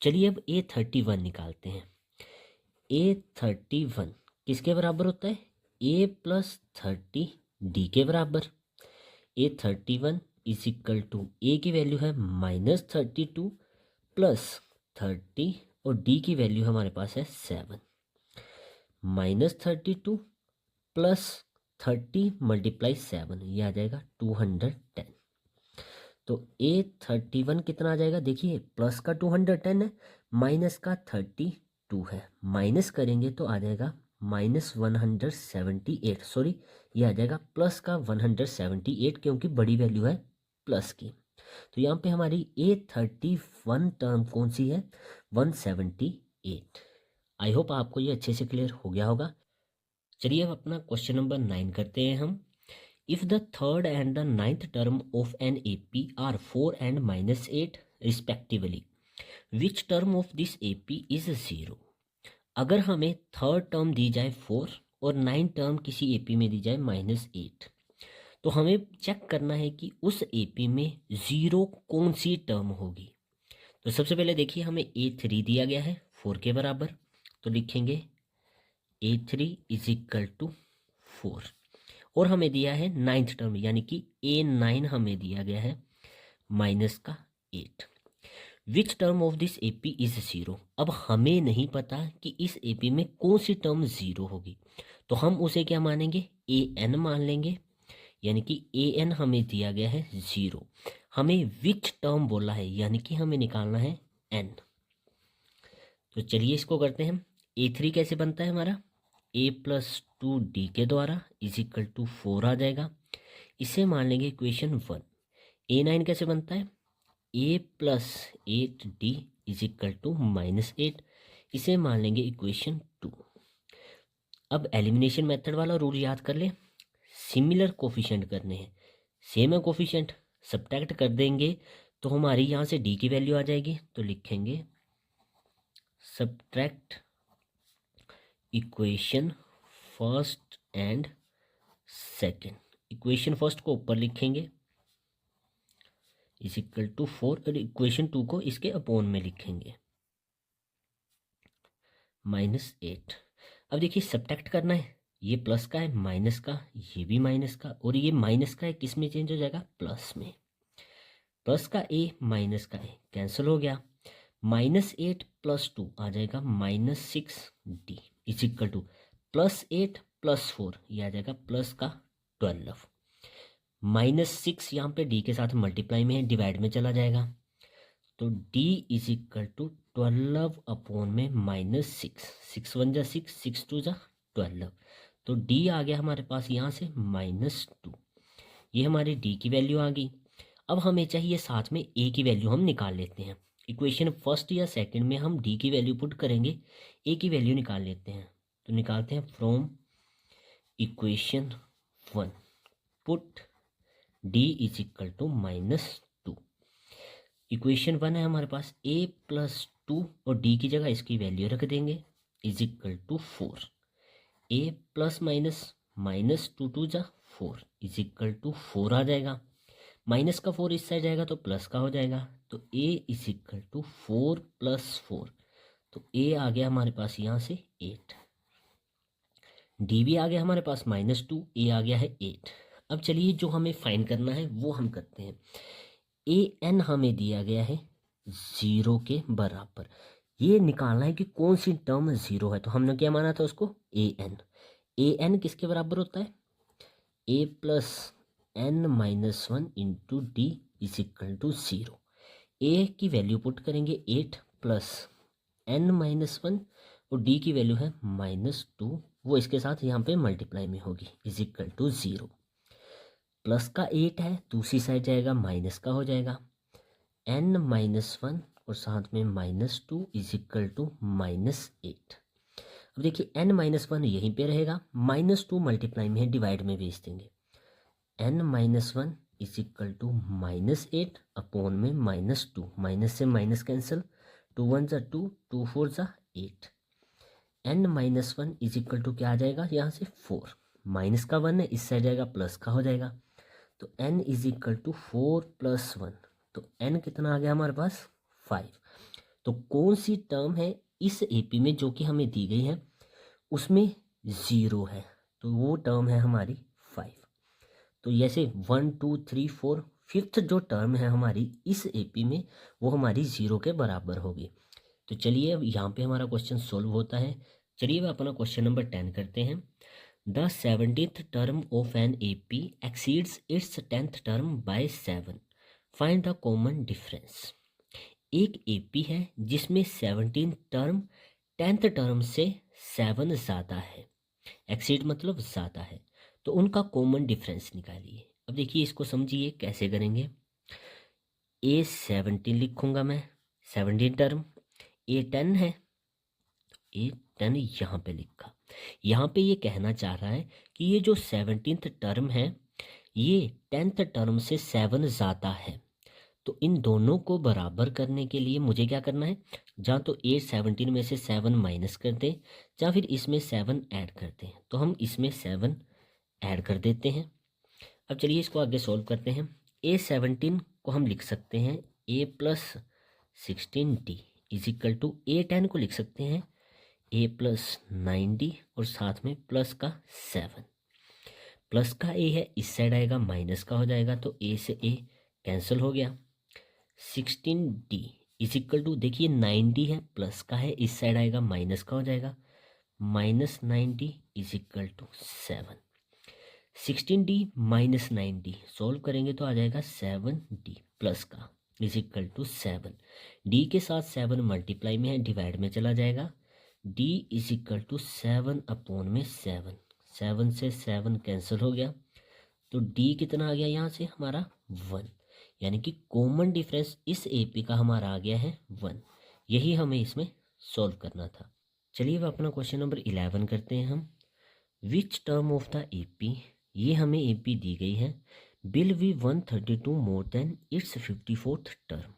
S1: चलिए अब A31 निकालते हैं। A31 किसके बराबर होता है? A+30D के बराबर। A31 is equal to A की वैल्यू है -32 + 30 और D की वैल्यू हमारे पास है 7। -32 + 30 × 7, ये आ जाएगा 210। तो A31 कितना आ जाएगा? देखिए प्लस का 210 है, माइनस का 32 है, माइनस करेंगे तो आ जाएगा -178। सॉरी, ये आ जाएगा प्लस का 178 क्योंकि बड़ी वैल्यू है प्लस की। तो यहाँ पे हमारी A31 टर्म कौन सी है? 178। आई होप आपको ये अच्छे से क्लियर हो गया होगा। चलिए अब अपना क्वेश्चन नंबर 9 करते हैं हम। If the third and the ninth term of an AP are 4 and -8 respectively, which term of this AP is 0? अगर हमें थर्ड टर्म दी जाए 4 और 9 टर्म किसी AP में दी जाए -8, तो हमें चेक करना है कि उस AP में 0 कौन सी टर्म होगी। तो सबसे पहले देखिए हमें A3 दिया गया है 4 के बराबर, तो लिखेंगे A3 इज इक्वल टू 4 और हमें दिया है 9th टर्म यानी कि A9 हमें दिया गया है -8। Which term of this AP is 0? अब हमें नहीं पता कि इस AP में कौन सी टर्म 0 होगी, तो हम उसे क्या मानेंगे? AN मान लेंगे, यानी कि AN हमें दिया गया है 0। हमें विच टर्म बोला है यानी कि हमें निकालना है N। तो चलिए इसको करते हैं। A3 कैसे बनता है हमारा? A+2D के द्वारा इज इक्वल टू 4 आ जाएगा। इसे मान लेंगे इक्वेशन 1। A9 कैसे बनता है, A plus 8D is equal to -8। इसे मान लेंगे इक्वेशन 2। अब एलिमिनेशन मेथड वाला रूल याद कर ले, सिमिलर कोफिशिएंट करने हैं, सेम है कोफिशिएंट, सब्ट्रैक्ट कर देंगे तो हमारी यहाँ से D की वैल्यू आ जाएगी। तो लिखेंगे subtract equation first and second. Equation first को ऊपर लिखेंगे इज इक्वल टू 4 और इक्वेशन 2 को इसके अपोन में लिखेंगे -8। अब देखिए सब्ट्रैक्ट करना है, ये प्लस का है, माइनस का, ये भी माइनस का, और ये माइनस का है किस में चेंज हो जाएगा, प्लस में। प्लस का ए माइनस का ए कैंसिल हो गया, -8 + 2 आ जाएगा -6D इज इक्वल टू +8 + 4 ये आ जाएगा प्लस का 12। -6 यहाँ पे डी के साथ मल्टीप्लाई में है, डिवाइड में चला जाएगा, तो d is equal to 12 upon में -6, 6 1 जा 6, 6 2 जा 12, तो d आ गया हमारे पास यहाँ से -2। ये हमारी d की वैल्यू आ गई। अब हमें चाहिए साथ में a की वैल्यू हम निकाल लेते हैं। इक्वेशन फर्स्ट या सेकंड में हम d की वैल्यू पुट करेंगे, a की वैल्यू निकाल लेते हैं। तो निकालते हैं from equation 1 put d is equal to -2। Equation 1 है हमारे पास, a + 2 और d की जगह इसकी वैल्यू रख देंगे is equal to 4। a plus minus -2 2 जा 4 इज इक्वल टू 4 आ जाएगा, माइनस का 4 इस साइड जाएगा तो प्लस का हो जाएगा, तो a इज इक्वल टू 4 + 4, तो a आ गया हमारे पास यहाँ से 8, d भी आ गया हमारे पास -2, a आ गया है 8। अब चलिए जो हमें फाइंड करना है वो हम करते हैं। an हमें दिया गया है 0 के बराबर, ये निकालना है कि कौन सी टर्म 0 है, तो हमने क्या माना था उसको, an किसके बराबर होता है, a + n-1 into D is equal to 0। a की वैल्यू पुट करेंगे 8 + n-1 और d की वैल्यू है -2, वो इसके साथ यहाँ पे मल्टीप्लाई में होगी इज इक्वल टू 0। प्लस का 8 है, दूसरी साइड जाएगा माइनस का हो जाएगा, n-1 और साथ में -2 इज इक्वल टू -8। अब देखिए n-1 यहीं पे रहेगा, -2 मल्टीप्लाई में है, डिवाइड में भेज देंगे, n-1 is equal to -8 upon में -2, माइनस से माइनस कैंसिल, 2 1 जा 2, 2 4 जा 8, n-1 इज इक्वल टू क्या आ जाएगा यहाँ से 4, माइनस का 1 है इस साइड जाएगा प्लस का हो जाएगा, तो n इज इक्वल टू 4 + 1, तो n कितना आ गया हमारे पास 5। तो कौन सी टर्म है इस एपी में जो कि हमें दी गई है उसमें 0 है, तो वो टर्म है हमारी 5। तो जैसे 1 2 3 4 5th जो टर्म है हमारी इस एपी में वो हमारी 0 के बराबर होगी। तो चलिए अब यहाँ पे हमारा क्वेश्चन सोल्व होता है। चलिए अब अपना क्वेश्चन नंबर 10 करते हैं। The 17th term of an AP exceeds its 10th term by 7, find the common difference. एक एपी है जिसमें 17th टर्म 10th टर्म से 7 ज़्यादा है, एक्सीड मतलब ज़्यादा है, तो उनका कॉमन डिफरेंस निकालिए। अब देखिए इसको समझिए कैसे करेंगे। A17 लिखूंगा मैं, 17 टर्म, A10 है, A10 यहाँ पे लिखा। यहाँ पे ये कहना चाह रहा है कि ये जो 17th टर्म है ये 10th टर्म से 7 ज़्यादा है, तो इन दोनों को बराबर करने के लिए मुझे क्या करना है, जहाँ तो A17 में से 7 माइनस कर दें या फिर इसमें 7 ऐड करते हैं, तो हम इसमें 7 ऐड कर देते हैं। अब चलिए इसको आगे सॉल्व करते हैं। A17 को हम लिख सकते हैं A + 16D is equal to A10 को लिख सकते हैं A + 9D और साथ में प्लस का 7। प्लस का A है इस साइड आएगा माइनस का हो जाएगा, तो A से A कैंसिल हो गया। 16D इज इक्वल टू, देखिए 9D है प्लस का है इस साइड आएगा माइनस का हो जाएगा, -9D is equal to 7। 16D - 9D solve करेंगे तो आ जाएगा 7D प्लस का इज इक्वल टू 7। D के साथ 7 मल्टीप्लाई में है, डिवाइड में चला जाएगा, D is equal to 7 upon में 7, 7 से 7 कैंसिल हो गया, तो डी कितना आ गया यहाँ से हमारा 1, यानी कि कॉमन डिफरेंस इस AP का हमारा आ गया है 1। यही हमें इसमें सॉल्व करना था। चलिए अब अपना क्वेश्चन नंबर 11 करते हैं हम। Which term of the AP, ये हमें AP दी गई है, will be 132 more than it's 54th term.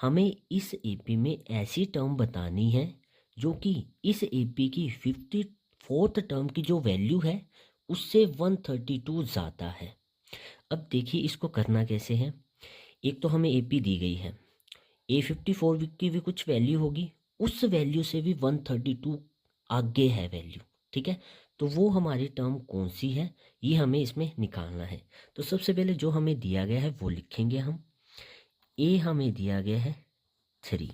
S1: हमें इस AP में ऐसी टर्म बतानी है जो कि इस AP की 54th टर्म की जो वैल्यू है उससे 132 ज़्यादा है। अब देखिए इसको करना कैसे है। एक तो हमें AP दी गई है, A54 की भी कुछ वैल्यू होगी, उस वैल्यू से भी 132 आगे है वैल्यू, ठीक है। तो वो हमारी टर्म कौन सी है ये हमें इसमें निकालना है। तो सबसे पहले जो हमें दिया गया है वो लिखेंगे हम। A हमें दिया गया है 3,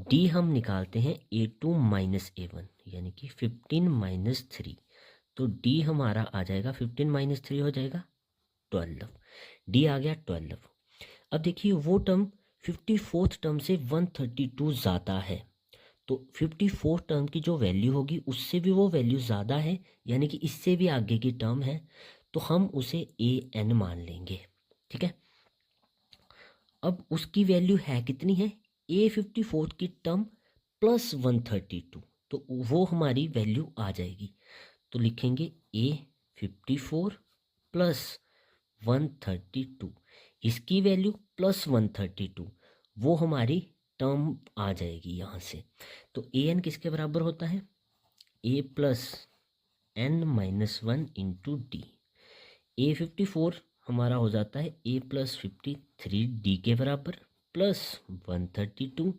S1: D हम निकालते हैं A2 माइनस A1 यानी कि 15 माइनस 3, तो D हमारा आ जाएगा 15 माइनस 3 हो जाएगा 12, D आ गया 12। अब देखिए वो टर्म 54th टर्म से 132 ज़्यादा है, तो 54 टर्म की जो वैल्यू होगी उससे भी वो वैल्यू ज़्यादा है, यानी कि इससे भी आगे की टर्म है, तो हम उसे AN मान लेंगे, ठीक है। अब उसकी वैल्यू है कितनी है, A54 की टर्म प्लस 132, तो वो हमारी वैल्यू आ जाएगी। तो लिखेंगे A54 प्लस 132, इसकी वैल्यू प्लस 132, वो हमारी टर्म आ जाएगी यहाँ से। तो AN किसके बराबर होता है, A plus N minus 1 into D. A54 हमारा हो जाता है A प्लस 53 D के बराबर प्लस 132।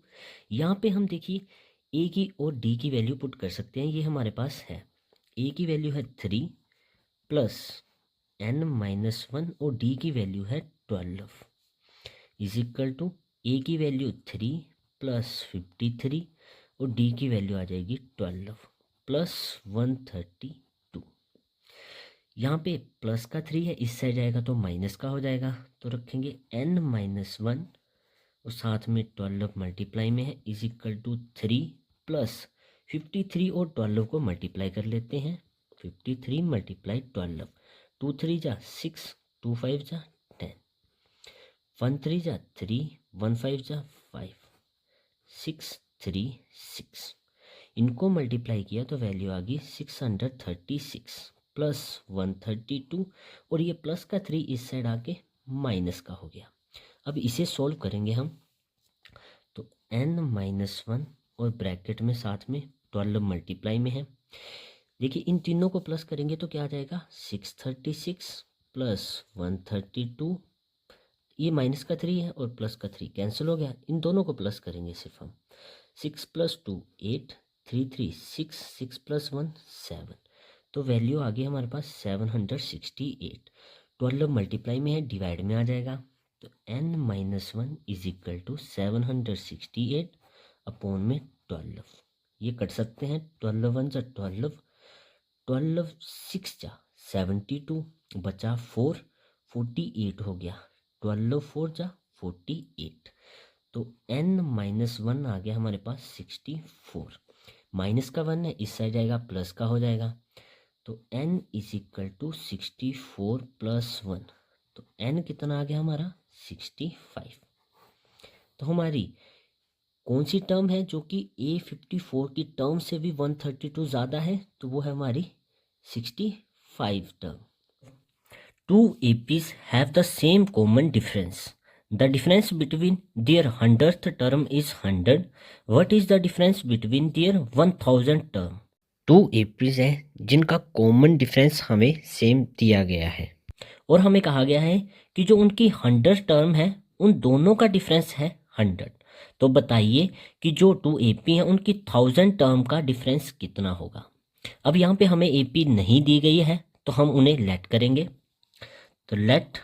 S1: यहाँ पे हम देखिए A की और D की वैल्यू पुट कर सकते हैं, ये हमारे पास है। A की वैल्यू है 3 प्लस N माइनस 1 और D की वैल्यू है 12 इज इक्वल टू A की वैल्यू 3 प्लस 53 और D की वैल्यू आ जाएगी 12 प्लस 132। यहाँ पे प्लस का 3 है, इस साइड जाएगा तो माइनस का हो जाएगा, तो रखेंगे N माइनस 1 और साथ में 12 मल्टीप्लाई में है इज इक्वल टू 3 प्लस 53 और 12 को मल्टीप्लाई कर लेते हैं। 53 मल्टीप्लाई 12, 2 3 जा 6, 2 5 जा 10, 1 3 जा 3, 1 5 जा 5, 6 3 6। इनको मल्टीप्लाई किया तो वैल्यू आ गई 636 प्लस 132 और ये प्लस का 3 इस साइड आके माइनस का हो गया। अब इसे सॉल्व करेंगे हम, तो N माइनस 1 और ब्रैकेट में साथ में 12 मल्टीप्लाई में है। देखिए इन तीनों को प्लस करेंगे तो क्या आ जाएगा 636 प्लस 132, ये माइनस का 3 है और प्लस का 3 कैंसिल हो गया, इन दोनों को प्लस करेंगे सिर्फ हम। 6 प्लस 2 8, 3 3 6, 6 प्लस 1 7, तो वैल्यू आ गई हमारे पास 768। 12 मल्टीप्लाई में है, डिवाइड में आ जाएगा, तो N minus 1 is equal to 768 upon में 12। ये कट सकते हैं, 12 1 जा 12, 12 6 जा 72, बचा 4, 48 हो गया, 12 4 जा 48, तो N माइनस 1 आ गया हमारे पास 64। माइनस का 1 है, इस साइड जाएगा प्लस का हो जाएगा, तो N is equal to 64 plus 1, तो N कितना आ गया हमारा 65। तो हमारी कौन सी टर्म है जो कि A54 की टर्म से भी 132 ज़्यादा है, तो वो है हमारी 65 term. Two APs have the same common difference. The difference between their 100th term is 100. What is the difference between their 1000th term? 2 APs हैं जिनका कॉमन डिफरेंस हमें सेम दिया गया है और हमें कहा गया है कि जो उनकी 100 टर्म है उन दोनों का डिफरेंस है 100। तो बताइए कि जो 2 AP हैं उनकी 1000 टर्म का डिफरेंस कितना होगा। अब यहाँ पे हमें AP नहीं दी गई है तो हम उन्हें लेट करेंगे, तो लेट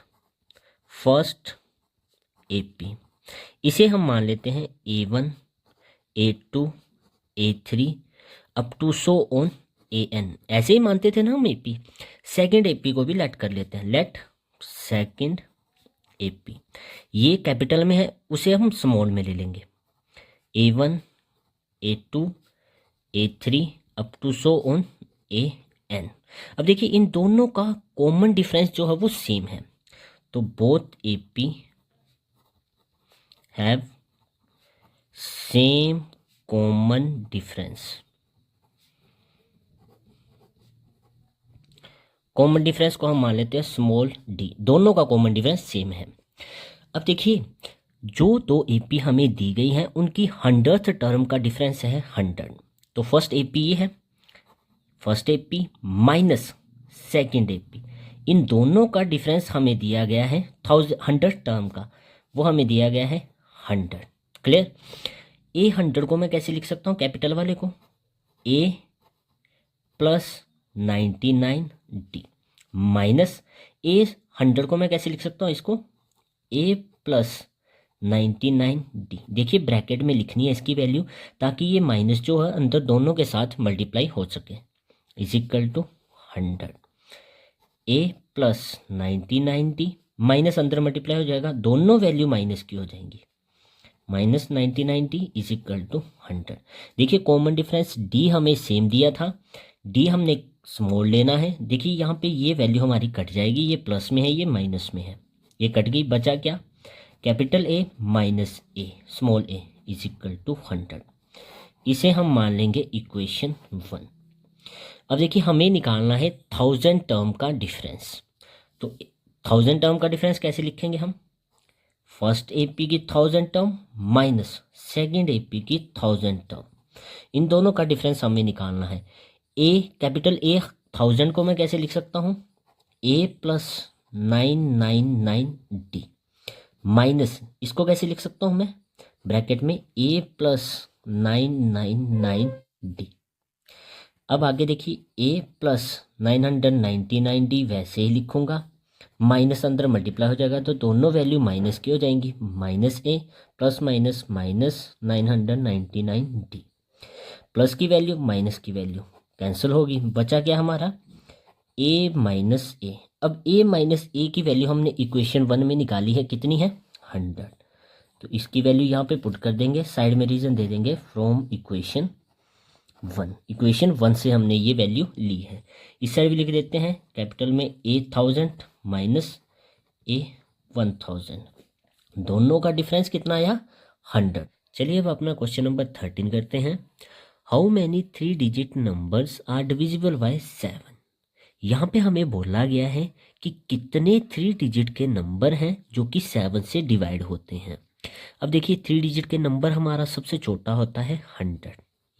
S1: फर्स्ट AP, इसे हम मान लेते हैं A1 A2 A3 up to so on AN, ऐसे ही मानते थे ना हम AP। सेकेंड AP को भी लेट कर लेते हैं, लेट सेकेंड AP, ये कैपिटल में है उसे हम स्मॉल में ले लेंगे, A1 A2 A3 up to so on AN। अब देखिए इन दोनों का कॉमन डिफरेंस जो है वो सेम है, तो both AP have same common difference. Common difference को हम मान लेते हैं स्मॉल d, दोनों का कॉमन डिफरेंस सेम है। अब देखिए जो दो AP हमें दी गई हैं उनकी 100th टर्म का डिफरेंस है 100। तो फर्स्ट AP ये है, first AP minus second AP, इन दोनों का डिफरेंस हमें दिया गया है 100 टर्म का, वो हमें दिया गया है 100। क्लियर। ए 100 को मैं कैसे लिख सकता हूँ, कैपिटल वाले को A plus 99D minus A 100 को मैं कैसे लिख सकता हूँ, इसको A प्लस 99D। देखिए ब्रैकेट में लिखनी है इसकी वैल्यू, ताकि ये माइनस जो है अंदर दोनों के साथ मल्टीप्लाई हो सके, is equal to 100 A plus 99D minus अंदर मल्टीप्लाई हो जाएगा, दोनों वैल्यू माइनस की हो जाएंगी, minus 99D is equal to 100। देखिए कॉमन डिफरेंस D हमें सेम दिया था, D हमने स्मॉल लेना है। देखिए यहाँ पे ये वैल्यू हमारी कट जाएगी, ये प्लस में है ये माइनस में है, ये कट गई, बचा क्या, capital A minus A small a is equal to 100। इसे हम मान लेंगे इक्वेशन 1। अब देखिए हमें निकालना है 1000 टर्म का डिफरेंस। तो 1000 टर्म का डिफरेंस कैसे लिखेंगे हम, फर्स्ट AP की 1000 टर्म माइनस सेकेंड AP की 1000 टर्म, इन दोनों का डिफरेंस हमें निकालना है। कैपिटल A 1000 को मैं कैसे लिख सकता हूँ, A प्लस 999D माइनस इसको कैसे लिख सकता हूँ मैं, ब्रैकेट में A प्लस 999D। अब आगे देखिए A प्लस 999D वैसे ही लिखूंगा, माइनस अंदर मल्टीप्लाई हो जाएगा तो दोनों वैल्यू माइनस की हो जाएंगी, minus A plus minus minus 999D, plus की वैल्यू माइनस की वैल्यू कैंसिल होगी, बचा क्या हमारा A माइनस A। अब A माइनस A की वैल्यू हमने इक्वेशन 1 में निकाली है, कितनी है 100, तो इसकी वैल्यू यहाँ पे पुट कर देंगे, साइड में रीजन दे देंगे फ्रॉम इक्वेशन 1। इक्वेशन 1 से हमने ये वैल्यू ली है, इस साइड भी लिख देते हैं, कैपिटल में A 1000 माइनस A 1000, दोनों का डिफरेंस कितना आया 100। चलिए अब अपना क्वेश्चन नंबर 13 करते हैं। How many 3 digit numbers are divisible by 7। यहाँ पे हमें बोला गया है कि कितने 3 डिजिट के नंबर हैं जो कि 7 से डिवाइड होते हैं। अब देखिए 3 डिजिट के नंबर हमारा सबसे छोटा होता है 100,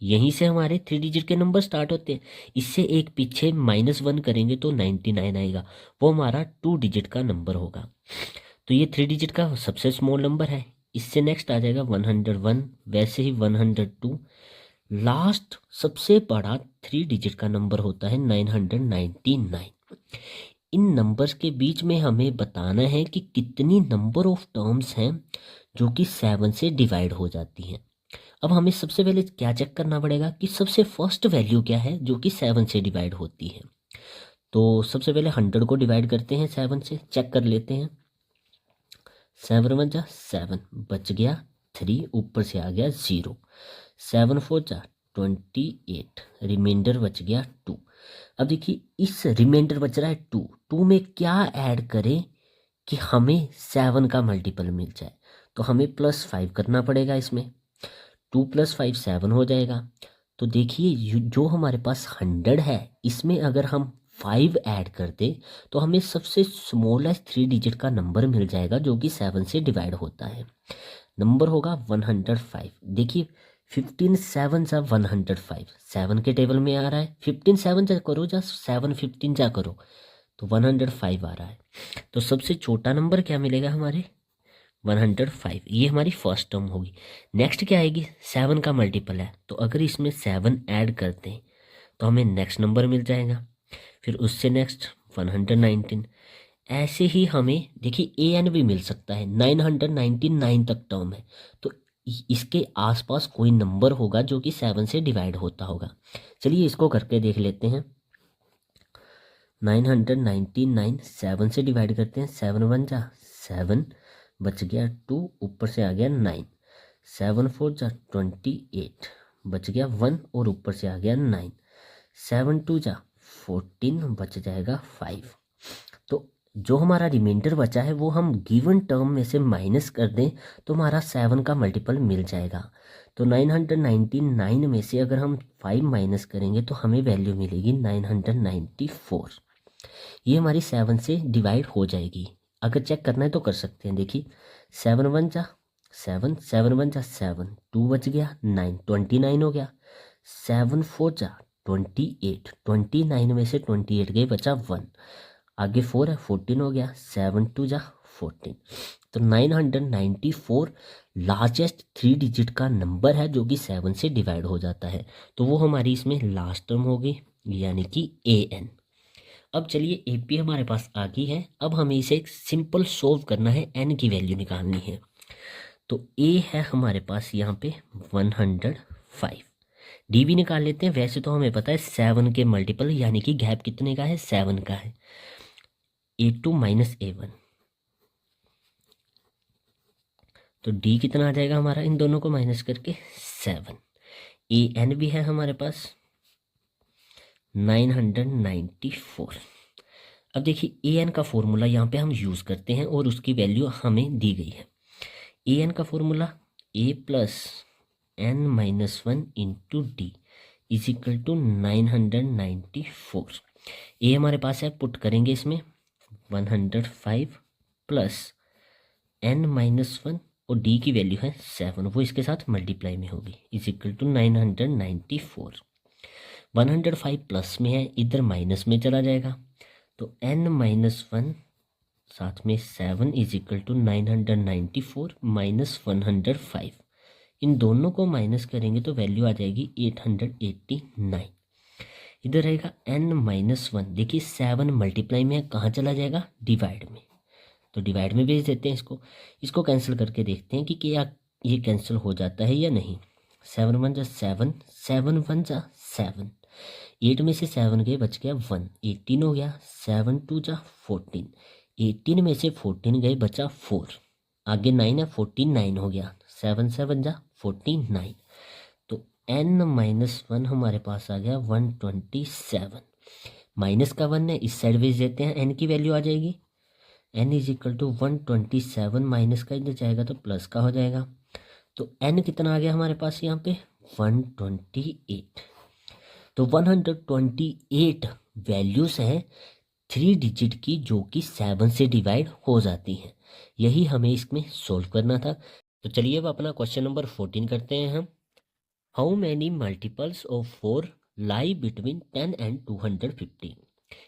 S1: यहीं से हमारे 3 डिजिट के नंबर स्टार्ट होते हैं, इससे एक पीछे -1 करेंगे तो 99 आएगा, वो हमारा 2 डिजिट का नंबर होगा। तो ये 3 डिजिट का सबसे स्मॉल नंबर है, इससे नेक्स्ट आ जाएगा 101, वैसे ही 102, लास्ट सबसे बड़ा 3 डिजिट का नंबर होता है 999। इन नंबर्स के बीच में हमें बताना है कि कितनी नंबर ऑफ टर्म्स हैं जो कि 7 से डिवाइड हो जाती हैं। अब हमें सबसे पहले क्या चेक करना पड़ेगा कि सबसे फर्स्ट वैल्यू क्या है जो कि 7 से डिवाइड होती है। तो सबसे पहले 100 को डिवाइड करते हैं 7 से, चेक कर लेते हैं, 7 1 जा 7, बच गया 3, ऊपर से आ गया 0, 7 4 जा 28, रिमाइंडर बच गया 2। अब देखिए इस रिमाइंडर बच रहा है 2 में क्या ऐड करें कि हमें 7 का मल्टीपल मिल जाए, तो हमें +5 करना पड़ेगा इसमें, 2 + 5 7 हो जाएगा। तो देखिए जो हमारे पास 100 है इसमें अगर हम 5 ऐड कर दें तो हमें सबसे स्मॉलेस्ट 3 डिजिट का नंबर मिल जाएगा जो कि 7 से डिवाइड होता है, नंबर होगा 105। देखिए 15 7 जा 105, 7 के टेबल में आ रहा है, 15 7 जा करो जा 7 15 जा करो तो 105 आ रहा है। तो सबसे छोटा नंबर क्या मिलेगा हमारे 105, ये हमारी फर्स्ट टर्म होगी। नेक्स्ट क्या आएगी, 7 का मल्टीपल है, तो अगर इसमें 7 ऐड करते हैं तो हमें नेक्स्ट नंबर मिल जाएगा, फिर उससे नेक्स्ट 119। ऐसे ही हमें देखिए an भी मिल सकता है, 999 तक टर्म है, तो इसके आसपास कोई नंबर होगा जो कि 7 से डिवाइड होता होगा। चलिए इसको करके देख लेते हैं, 999 7 से डिवाइड करते हैं, 7 1 जा 7, बच गया 2, ऊपर से आ गया 9, 7 4 जा 28, बच गया 1 और ऊपर से आ गया 9, 7 2 जा 14, बच जाएगा 5। तो जो हमारा रिमाइंडर बचा है वो हम गिवन टर्म में से माइनस कर दें तो हमारा 7 का मल्टीपल मिल जाएगा। तो 999 में से अगर हम 5 माइनस करेंगे तो हमें वैल्यू मिलेगी 994। ये हमारी 7 से डिवाइड हो जाएगी। अगर चेक करना है तो कर सकते हैं। देखिए 7 1 जा 7, 7 1 जा 7, 2 बच गया 9, 29 हो गया। 7 4 जा 28, 29 में से 28 गए बचा 1, आगे 4 है 14 हो गया। 7 2 जा 14। तो 994 लार्जेस्ट 3 डिजिट का नंबर है जो कि 7 से डिवाइड हो जाता है। तो वो हमारी इसमें लास्ट टर्म होगी यानी कि AN। अब चलिए AP हमारे पास आ गई है। अब हमें इसे एक सिंपल सोल्व करना है, N की वैल्यू निकालनी है। तो A है हमारे पास यहाँ पे 105। D भी निकाल लेते हैं। वैसे तो हमें पता है 7 के मल्टीपल यानी कि गैप कितने का है, 7 का है। A2 माइनस A1, तो D कितना आ जाएगा हमारा इन दोनों को माइनस करके 7। AN भी है हमारे पास 994। अब देखिए AN का फॉर्मूला यहाँ पे हम यूज़ करते हैं और उसकी वैल्यू हमें दी गई है। AN का formula A plus N minus 1 into D is equal to 994। A हमारे पास है, पुट करेंगे इसमें 105 प्लस N माइनस 1 और D की वैल्यू है 7, वो इसके साथ मल्टीप्लाई में होगी, इज इक्वल टू 994। 105 प्लस में है, इधर माइनस में चला जाएगा, तो N माइनस 1 साथ में 7 इज इक्वल टू 994 माइनस 105। इन दोनों को माइनस करेंगे तो वैल्यू आ जाएगी 889। इधर रहेगा N माइनस 1। देखिए 7 मल्टीप्लाई में है, कहाँ चला जाएगा, डिवाइड में, तो डिवाइड में भेज देते हैं इसको कैंसिल करके देखते हैं कि क्या ये कैंसिल हो जाता है या नहीं। 7 1 जा 7, 7 1 जा 7, 8 में से 7 गए बच गया 1, 18 हो गया। 7 2 जा 14, 18 में से 14 गए बचा 4, आगे 9 है 49 हो गया। 7 7 जा 49, तो N माइनस 1 हमारे पास आ गया 127। माइनस का 1 है, इस साइड भेज देते हैं, N की वैल्यू आ जाएगी N is equal to 127, minus का इधर जाएगा तो प्लस का हो जाएगा। तो N कितना आ गया हमारे पास यहाँ पे 128। तो 128 वैल्यूज हैं 3 डिजिट की जो कि 7 से डिवाइड हो जाती हैं। यही हमें इसमें सोल्व करना था। तो चलिए अब अपना क्वेश्चन नंबर 14 करते हैं हम। How many multiples of 4 lie between 10 and 250।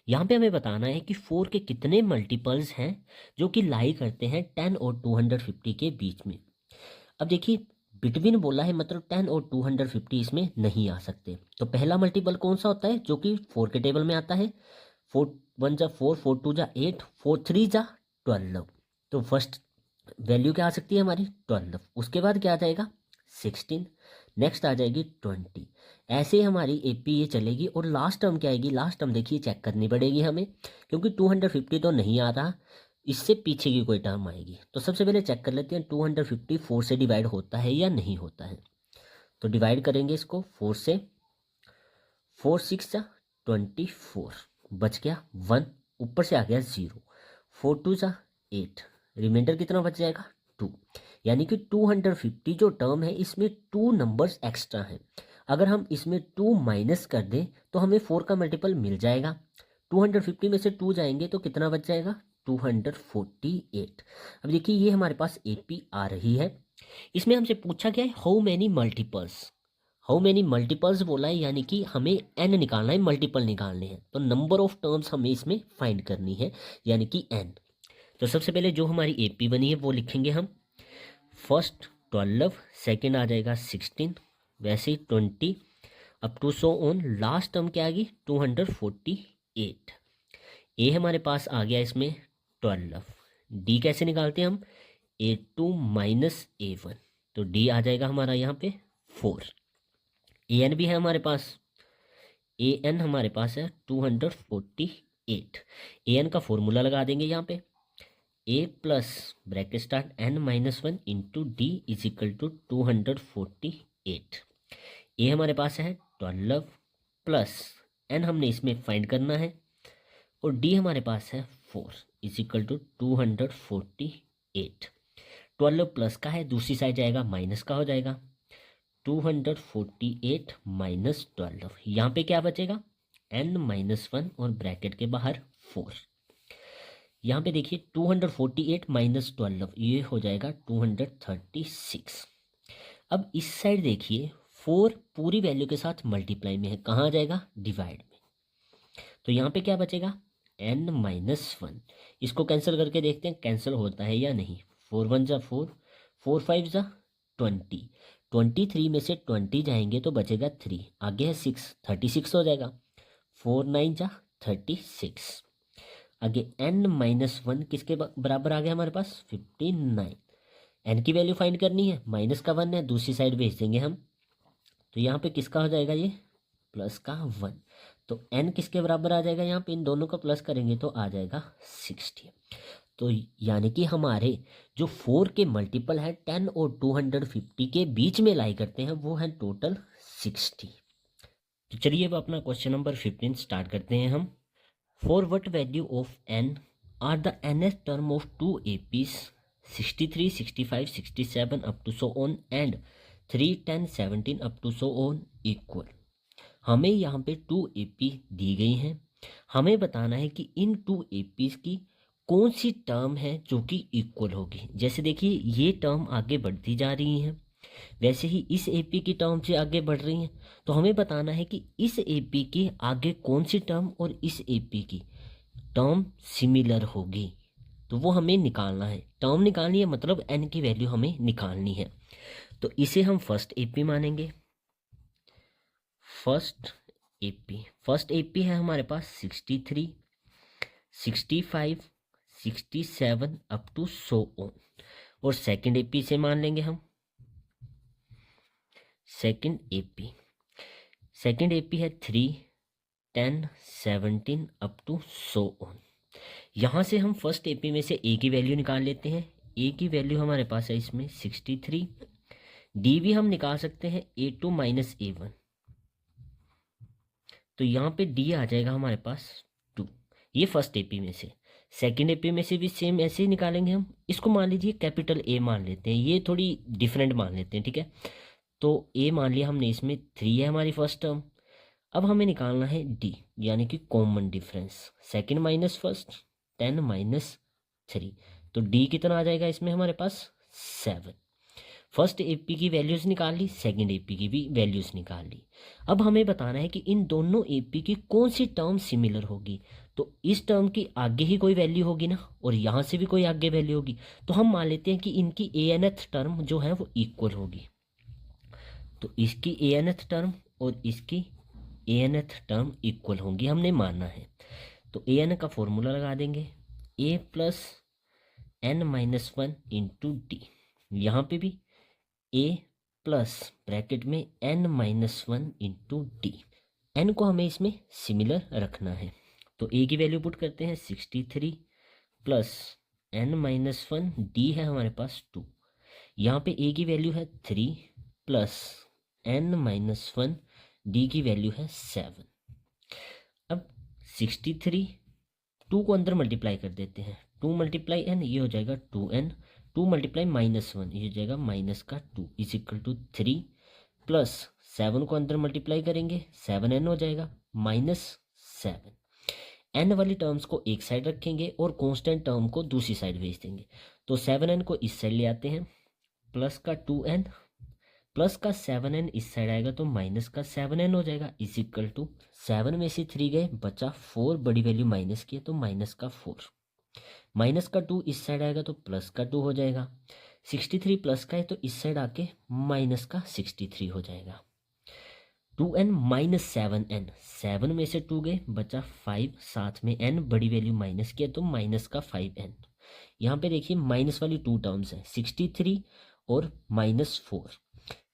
S1: यहाँ पे हमें बताना है कि 4 के कितने मल्टीपल्स हैं जो कि लाई करते हैं 10 और 250 के बीच में। अब देखिए बिटवीन बोला है, मतलब 10 और 250 इसमें नहीं आ सकते। तो पहला मल्टीपल कौन सा होता है जो कि 4 के टेबल में आता है, 4 1 जा 4, 4 2 जा 8, 4 3 जा 12। तो फर्स्ट वैल्यू क्या आ सकती है हमारी 12, उसके बाद क्या आ जाएगा 16, नेक्स्ट आ जाएगी 20। ऐसे ही हमारी AP ये चलेगी। और लास्ट टर्म क्या आएगी, लास्ट टर्म देखिए चेक करनी पड़ेगी हमें, क्योंकि 250 तो नहीं आ रहा, इससे पीछे की कोई टर्म आएगी। तो सबसे पहले चेक कर लेते हैं 250 4 से डिवाइड होता है या नहीं होता है। तो डिवाइड करेंगे इसको 4 से, 4 6 जा 24, बच गया 1, ऊपर से आ गया 0, 4 2 जा 8, रिमाइंडर कितना बच जाएगा 2। यानी कि 250 जो टर्म है इसमें 2 नंबर्स एक्स्ट्रा हैं। अगर हम इसमें 2 माइनस कर दें तो हमें 4 का मल्टीपल मिल जाएगा। 250 में से 2 जाएंगे तो कितना बच जाएगा 248। अब देखिए ये हमारे पास AP आ रही है। इसमें हमसे पूछा गया है how many multiples. How many multiples बोला है, यानी कि हमें N निकालना है, मल्टीपल निकालने हैं। तो नंबर ऑफ टर्म्स हमें इसमें फाइंड करनी है, यानी कि N। तो सबसे पहले जो हमारी AP बनी है वो लिखेंगे हम। फर्स्ट 12, सेकेंड आ जाएगा 16, वैसे ही 20 up to so on. Last term क्या आ गई 248। ए हमारे पास आ गया इसमें 12। D कैसे निकालते हैं हम, A2 माइनस A1, तो D आ जाएगा हमारा यहाँ पे 4। AN भी है हमारे पास, AN हमारे पास है 248। AN का फॉर्मूला लगा देंगे यहाँ पे, A plus bracket start N minus 1 into D is equal to 248। A हमारे पास है 12 प्लस N हमने इसमें फाइंड करना है, और D हमारे पास है 4 इज इक्वल टू 248। 12 प्लस का है, दूसरी साइड जाएगा माइनस का हो जाएगा। 248 माइनस 12, यहाँ पे क्या बचेगा n-1 और ब्रैकेट के बाहर 4। यहाँ पे देखिए 248 माइनस 12 ये हो जाएगा 236। अब इस साइड देखिए 4 पूरी वैल्यू के साथ मल्टीप्लाई में है, कहाँ आ जाएगा डिवाइड में। तो यहाँ पे क्या बचेगा n-1, इसको कैंसिल करके देखते हैं कैंसिल होता है या नहीं। 4 1 जा 4, 4 5 जा 20, 23 में से 20 जाएंगे तो बचेगा 3, आगे है 6, 36 हो जाएगा। 4 9 जा 36, आगे n-1 किसके बराबर आ गया हमारे पास 59। n की वैल्यू फाइंड करनी है, माइनस का 1 है, दूसरी साइड भेज देंगे हम। तो यहाँ पे किसका हो जाएगा ये प्लस का 1, तो n किसके बराबर आ जाएगा, यहाँ पे इन दोनों का प्लस करेंगे तो आ जाएगा 60। तो यानी कि हमारे जो 4 के मल्टीपल है 10 और 250 के बीच में लाई करते हैं, वो है टोटल 60। तो चलिए अब अपना क्वेश्चन नंबर 15 स्टार्ट करते हैं हम। For what value of n are the nth term of 2 APs 63, 65, 67 up to so on and 3, 10, 17 up to so on equal. हमें यहाँ पे 2 AP दी गई हैं, हमें बताना है कि इन 2 APs की कौन सी टर्म है जो कि इक्वल होगी। जैसे देखिए ये टर्म आगे बढ़ती जा रही है, वैसे ही इस AP की टर्म से आगे बढ़ रही हैं। तो हमें बताना है कि इस AP के आगे कौन सी टर्म और इस AP की टर्म सिमिलर होगी, तो वो हमें निकालना है। टर्म निकालनी है मतलब n की वैल्यू हमें निकालनी है। तो इसे हम फर्स्ट AP मानेंगे। फर्स्ट AP है हमारे पास 63, 65, 67 अप टू सो ऑन। और सेकंड AP से मान लेंगे हम सेकंड AP है 3, 10, 17 अप टू सो ऑन। यहाँ से हम फर्स्ट AP में से A की वैल्यू निकाल लेते हैं। A की वैल्यू हमारे पास है इसमें 63। D भी हम निकाल सकते हैं A2 माइनस A1, तो यहाँ पे D आ जाएगा हमारे पास 2। ये फर्स्ट AP में से। सेकंड AP में से भी सेम ऐसे ही निकालेंगे हम। इसको मान लीजिए कैपिटल A मान लेते हैं, ये थोड़ी डिफरेंट मान लेते हैं, ठीक है। तो A मान लिया हमने, इसमें 3 है हमारी फर्स्ट टर्म। अब हमें निकालना है D यानी कि common difference, second minus first, 10 minus 3, तो D कितना आ जाएगा इसमें हमारे पास 7। फर्स्ट AP की वैल्यूज निकाल ली, सेकंड AP की भी वैल्यूज निकाल ली। अब हमें बताना है कि इन दोनों AP की कौन सी टर्म सिमिलर होगी। तो इस टर्म की आगे ही कोई वैल्यू होगी ना, और यहाँ से भी कोई आगे वैल्यू होगी। तो हम मान लेते हैं कि इनकी ANth टर्म जो है वो इक्वल होगी। तो इसकी ANth टर्म और इसकी ANth टर्म इक्वल होंगी, हमने मानना है। तो AN का फॉर्मूला लगा देंगे, A plus n-1 into D. यहाँ पे भी A प्लस ब्रैकेट में n-1 इंटू डी। n को हमें इसमें सिमिलर रखना है। तो A की वैल्यू पुट करते हैं 63 प्लस n-1, D है हमारे पास 2। यहाँ पे A की वैल्यू है 3 प्लस n-1, D की वैल्यू है 7। अब 63 2 को अंदर मल्टीप्लाई कर देते हैं, 2 मल्टीप्लाई n ये हो जाएगा 2n, 2 मल्टीप्लाई -1 ये हो जाएगा माइनस का 2 इज इक्वल टू 3 प्लस 7 को अंदर मल्टीप्लाई करेंगे 7n हो जाएगा -7। n वाली टर्म्स को एक साइड रखेंगे और कांस्टेंट टर्म को दूसरी साइड भेज देंगे। तो 7n को इस साइड ले आते हैं, प्लस का 2n प्लस का 7n इस साइड आएगा तो माइनस का 7n हो जाएगा इज इक्वल टू 7 में से 3 गए बचा 4, बड़ी वैल्यू माइनस की है तो माइनस का 4, माइनस का 2 इस साइड आएगा तो प्लस का 2 हो जाएगा। 63 प्लस का है तो इस साइड आके माइनस का 63 हो जाएगा। 2n माइनस 7n, 7 में से 2 गए बचा 5, साथ में n बड़ी वैल्यू माइनस की है तो माइनस का 5n। यहाँ पे देखिए माइनस वाली 2 टर्म्स हैं 63 और -4।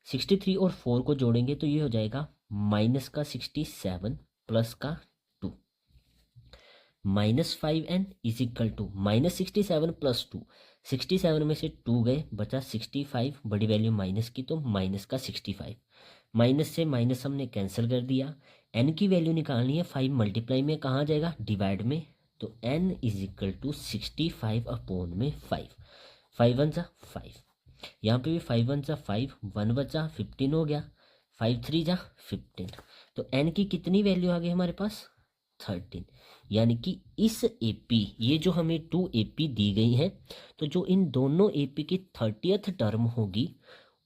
S1: 63 और 4 को जोड़ेंगे तो ये हो जाएगा माइनस का 67 प्लस का 2, -5n is equal to -67 plus 2। 67 में से 2 गए बचा 65, बड़ी वैल्यू माइनस की तो माइनस का 65। माइनस से माइनस हमने कैंसिल कर दिया। n की वैल्यू निकालनी है, 5 मल्टीप्लाई में कहाँ जाएगा डिवाइड में, तो n is equal to 65 upon में 5, 5 1 जा 5, यहाँ पे भी 5 1 जा 5, 1 बचा 15 हो गया, 5 3 जा 15। तो n की कितनी वैल्यू आ गई हमारे पास 13। यानी कि इस AP, ये जो हमें 2 AP दी गई है, तो जो इन दोनों AP की 30th टर्म होगी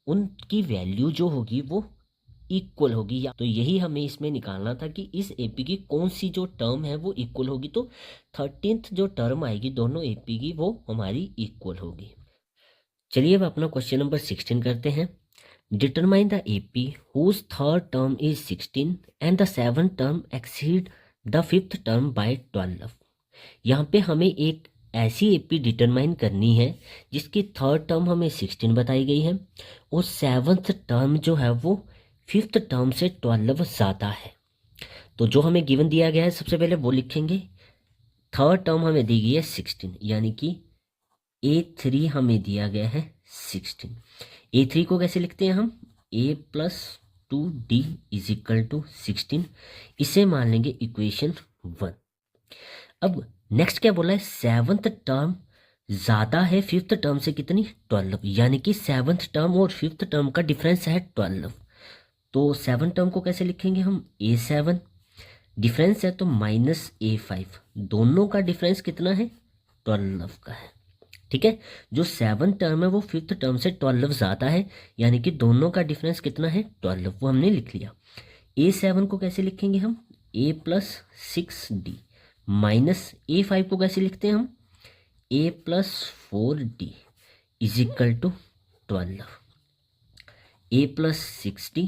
S1: उनकी वैल्यू जो होगी वो इक्वल होगी। या तो यही हमें इसमें निकालना था कि इस AP की कौन सी जो टर्म है वो इक्वल होगी। तो 13th जो टर्म आएगी दोनों AP की वो हमारी इक्वल होगी। चलिए अब अपना क्वेश्चन नंबर 16 करते हैं। Determine the AP whose third term is 16 and the seventh term exceed the 5th term by 12। यहाँ पे हमें एक ऐसी AP डिटरमाइन करनी है जिसकी थर्ड टर्म हमें 16 बताई गई है और 7th टर्म जो है वो 5th टर्म से 12 ज़्यादा है। तो जो हमें गिवन दिया गया है सबसे पहले वो लिखेंगे। थर्ड टर्म हमें दी गई है 16, यानी कि A3 हमें दिया गया है 16। A3 को कैसे लिखते हैं हम, A+2D इज इक्वल टू 16। इसे मान लेंगे इक्वेशन 1। अब नेक्स्ट क्या बोला है, 7th टर्म ज़्यादा है 5th टर्म से कितनी 12, यानी कि 7th टर्म और 5th टर्म का डिफरेंस है 12। तो 7 टर्म को कैसे लिखेंगे हम, A7, डिफरेंस है तो -A5, दोनों का डिफरेंस कितना है 12 का है। ठीक है, जो 7 टर्म है वो 5th टर्म से 12 ज़्यादा है, यानी कि दोनों का डिफरेंस कितना है 12, वो हमने लिख लिया। A7 को कैसे लिखेंगे हम, A+6D, माइनस A5 को कैसे लिखते हैं हम, A+4D is equal to 12। A+6D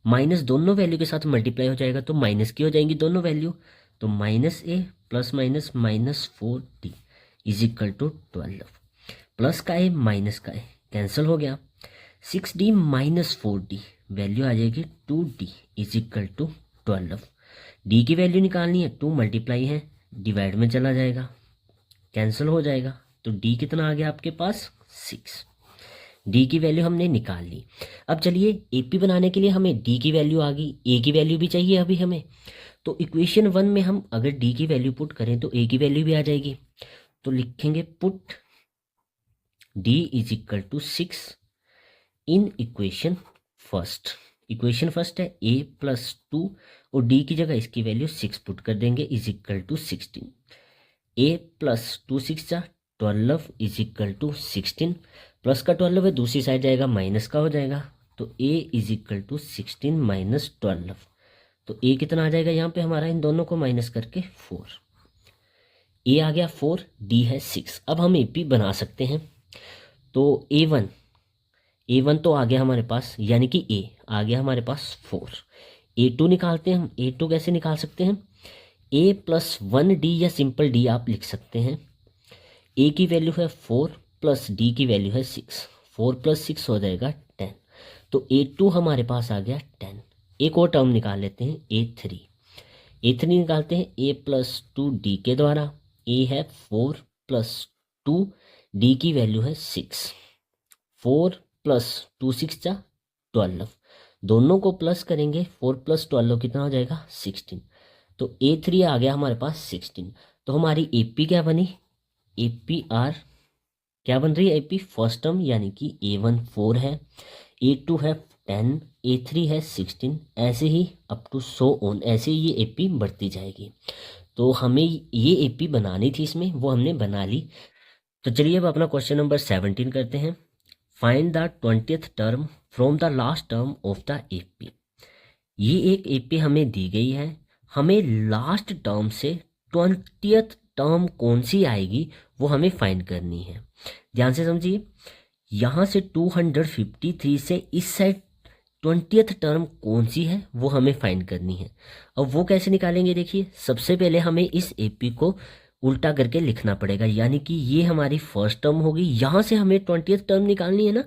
S1: minus दोनों वैल्यू के साथ मल्टीप्लाई हो जाएगा तो माइनस की हो जाएंगी दोनों वैल्यू, तो -A plus minus -4D is equal to 12। Plus का है माइनस का है कैंसिल हो गया, 6D माइनस 4D वैल्यू आ जाएगी 2D is equal to 12। D की वैल्यू निकालनी है, 2 मल्टीप्लाई है डिवाइड में चला जाएगा कैंसिल हो जाएगा, तो D कितना आ गया आपके पास 6। D की वैल्यू हमने निकाल ली। अब चलिए AP बनाने के लिए हमें D की वैल्यू आ गई, A की वैल्यू भी चाहिए अभी हमें। तो इक्वेशन 1 में हम अगर D की वैल्यू पुट करें तो A की वैल्यू भी आ जाएगी। तो लिखेंगे put D is equal to 6 in equation first. Equation first है A+2 और D की जगह इसकी वैल्यू 6 पुट कर देंगे इज इक्वल टू 16। A+2 6 जा 12 इज इक्वल टू 16, प्लस का 12 है दूसरी साइड जाएगा माइनस का हो जाएगा, तो A is equal to 16 minus 12। तो A कितना आ जाएगा यहाँ पे हमारा, इन दोनों को माइनस करके 4। A आ गया 4, D है 6। अब हम AP बना सकते हैं। तो A1 तो आ गया हमारे पास, यानी कि A आ गया हमारे पास 4। A2 निकालते हैं हम। A2 कैसे निकाल सकते हैं, A+1D या सिंपल D आप लिख सकते हैं। A की वैल्यू है 4 प्लस D की वैल्यू है 6, 4 + 6 हो जाएगा 10। तो A2 हमारे पास आ गया 10। एक और टर्म निकाल लेते हैं A3 निकालते हैं A+2D के द्वारा। A है 4 + 2, D की वैल्यू है 6, 4 + 2 6 जा 12, दोनों को प्लस करेंगे 4 + 12 कितना हो जाएगा 16। तो A3 आ गया हमारे पास 16। तो हमारी AP क्या बनी, APR क्या बन रही है, AP फर्स्ट टर्म यानी कि A1 4 है, A2 है 10, A3 है 16, ऐसे ही अप टू सो ऑन, ऐसे ही ये AP बढ़ती जाएगी। तो हमें ये AP बनानी थी इसमें, वो हमने बना ली। तो चलिए अब अपना क्वेश्चन नंबर 17 करते हैं। Find the 20th term from the last term of the AP। ये एक AP हमें दी गई है, हमें लास्ट टर्म से 20th टर्म कौन सी आएगी वो हमें फाइंड करनी है। ध्यान से समझिए, यहाँ से 253 से इस साइड 20th टर्म कौन सी है वो हमें फाइंड करनी है। अब वो कैसे निकालेंगे, देखिए सबसे पहले हमें इस AP को उल्टा करके लिखना पड़ेगा, यानी कि ये हमारी फर्स्ट टर्म होगी। यहाँ से हमें 20th टर्म निकालनी है ना,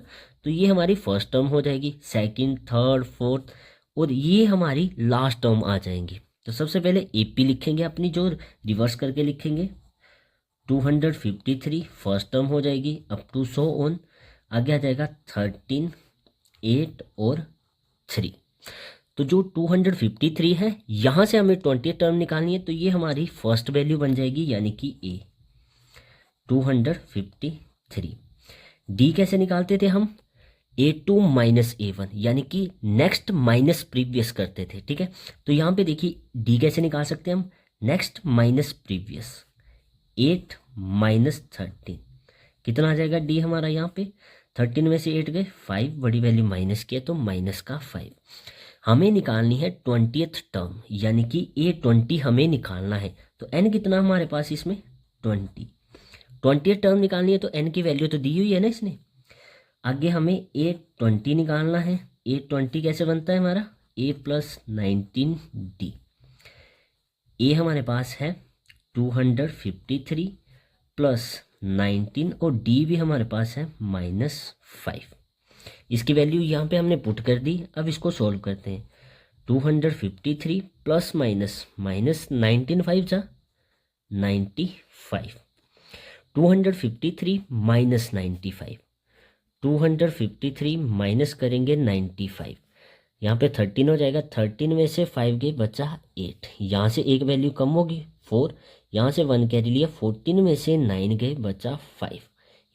S1: तो ये हमारी फर्स्ट टर्म हो जाएगी, सेकंड, थर्ड, फोर्थ, और ये हमारी लास्ट टर्म आ जाएंगी। तो सबसे पहले AP लिखेंगे अपनी, जो रिवर्स करके लिखेंगे। 253 फर्स्ट टर्म हो जाएगी अप टू सो ऑन, आगे आ जाएगा 13, 8 और 3। तो जो 253 है यहाँ से हमें 20th टर्म निकालनी है, तो ये हमारी फर्स्ट वैल्यू बन जाएगी यानी कि ए 253। डी कैसे निकालते थे हम, A2 माइनस A1 यानी कि नेक्स्ट माइनस प्रीवियस करते थे, ठीक है। तो यहाँ पे देखिए डी कैसे निकाल सकते हैं हम, नेक्स्ट माइनस प्रीवियस 8 माइनस 13, कितना आ जाएगा डी हमारा यहाँ पे, 13 में से 8 गए 5, बड़ी वैल्यू माइनस किया तो माइनस का 5। हमें निकालनी है 20th टर्म यानी कि A20 हमें निकालना है। तो n कितना हमारे पास इसमें 20th टर्म निकालनी है, तो n की वैल्यू तो दी हुई है ना इसने। आगे हमें A20 निकालना है। A20 कैसे बनता है हमारा, A प्लस 19D। ए हमारे पास है 253 प्लस 19 और डी भी हमारे पास है -5। इसकी वैल्यू यहाँ पे हमने पुट कर दी। अब इसको सॉल्व करते हैं। 253 प्लस माइनस 19 5 जा 95, 253 माइनस 95, 253 माइनस करेंगे 95, यहाँ पे 13 हो जाएगा। 13 में से 5 गए बचा 8, यहाँ से एक वैल्यू कम होगी 4, यहाँ से 1 कैरी लिया। 14 में से 9 गए बचा 5,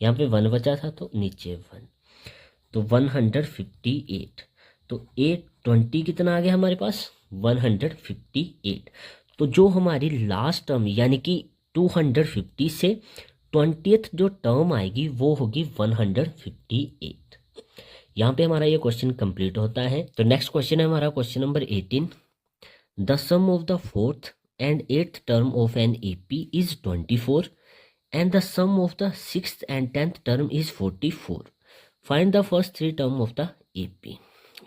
S1: यहाँ पे 1 बचा था तो नीचे 1, तो 158। तो A20 कितना आ गया हमारे पास 158। तो जो हमारी लास्ट टर्म यानी कि 250 से 20th जो टर्म आएगी वो होगी 158। यहाँ पे हमारा ये क्वेश्चन कंप्लीट होता है। तो नेक्स्ट क्वेश्चन है हमारा question number 18। The sum of the 4th and 8th term of an AP is 24 and the sum of the 6th and 10th term is 44। Find the first 3 term of the AP।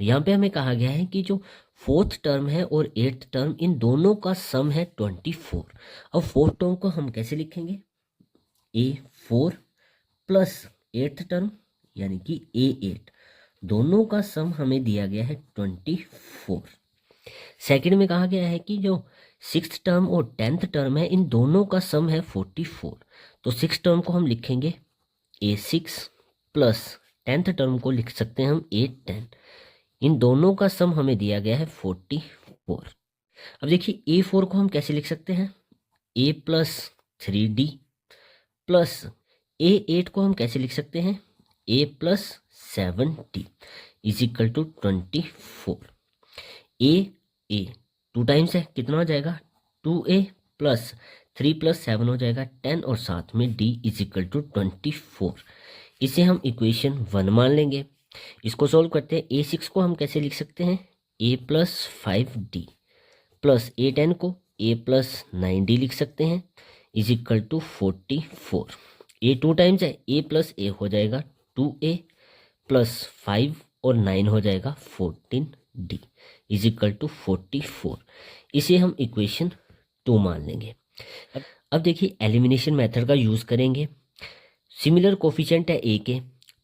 S1: यहाँ पे हमें कहा गया है कि जो 4th term है और 8th टर्म इन दोनों का सम है 24। अब 4th टर्म को हम कैसे लिखेंगे, A4 प्लस 8th टर्म यानी कि A8, दोनों का सम हमें दिया गया है 24। सेकंड में कहा गया है कि जो 6th टर्म और 10th टर्म है इन दोनों का सम है 44। तो 6th टर्म को हम लिखेंगे A6 प्लस 10th टर्म को लिख सकते हैं हम A10। इन दोनों का सम हमें दिया गया है 44। अब देखिए A4 को हम कैसे लिख सकते हैं, A plus 3D plus A8 को हम कैसे लिख सकते हैं, A plus 7D is equal to 24। A 2 times है, कितना हो जाएगा 2A प्लस 3 प्लस 7 हो जाएगा 10 और साथ में D इज इक्वल टू 24। इसे हम इक्वेशन 1 मान लेंगे। इसको सॉल्व करते हैं। A6 को हम कैसे लिख सकते हैं, A plus 5D plus A10 को A प्लस 9D लिख सकते हैं is equal to 44। A 2 times है, A प्लस A हो जाएगा 2A प्लस 5 और 9 हो जाएगा 14D इज इक्वल टू 44। इसे हम इक्वेशन 2 मान लेंगे। अब देखिए एलिमिनेशन मेथड का यूज़ करेंगे। सिमिलर कोफिशिएंट है A के,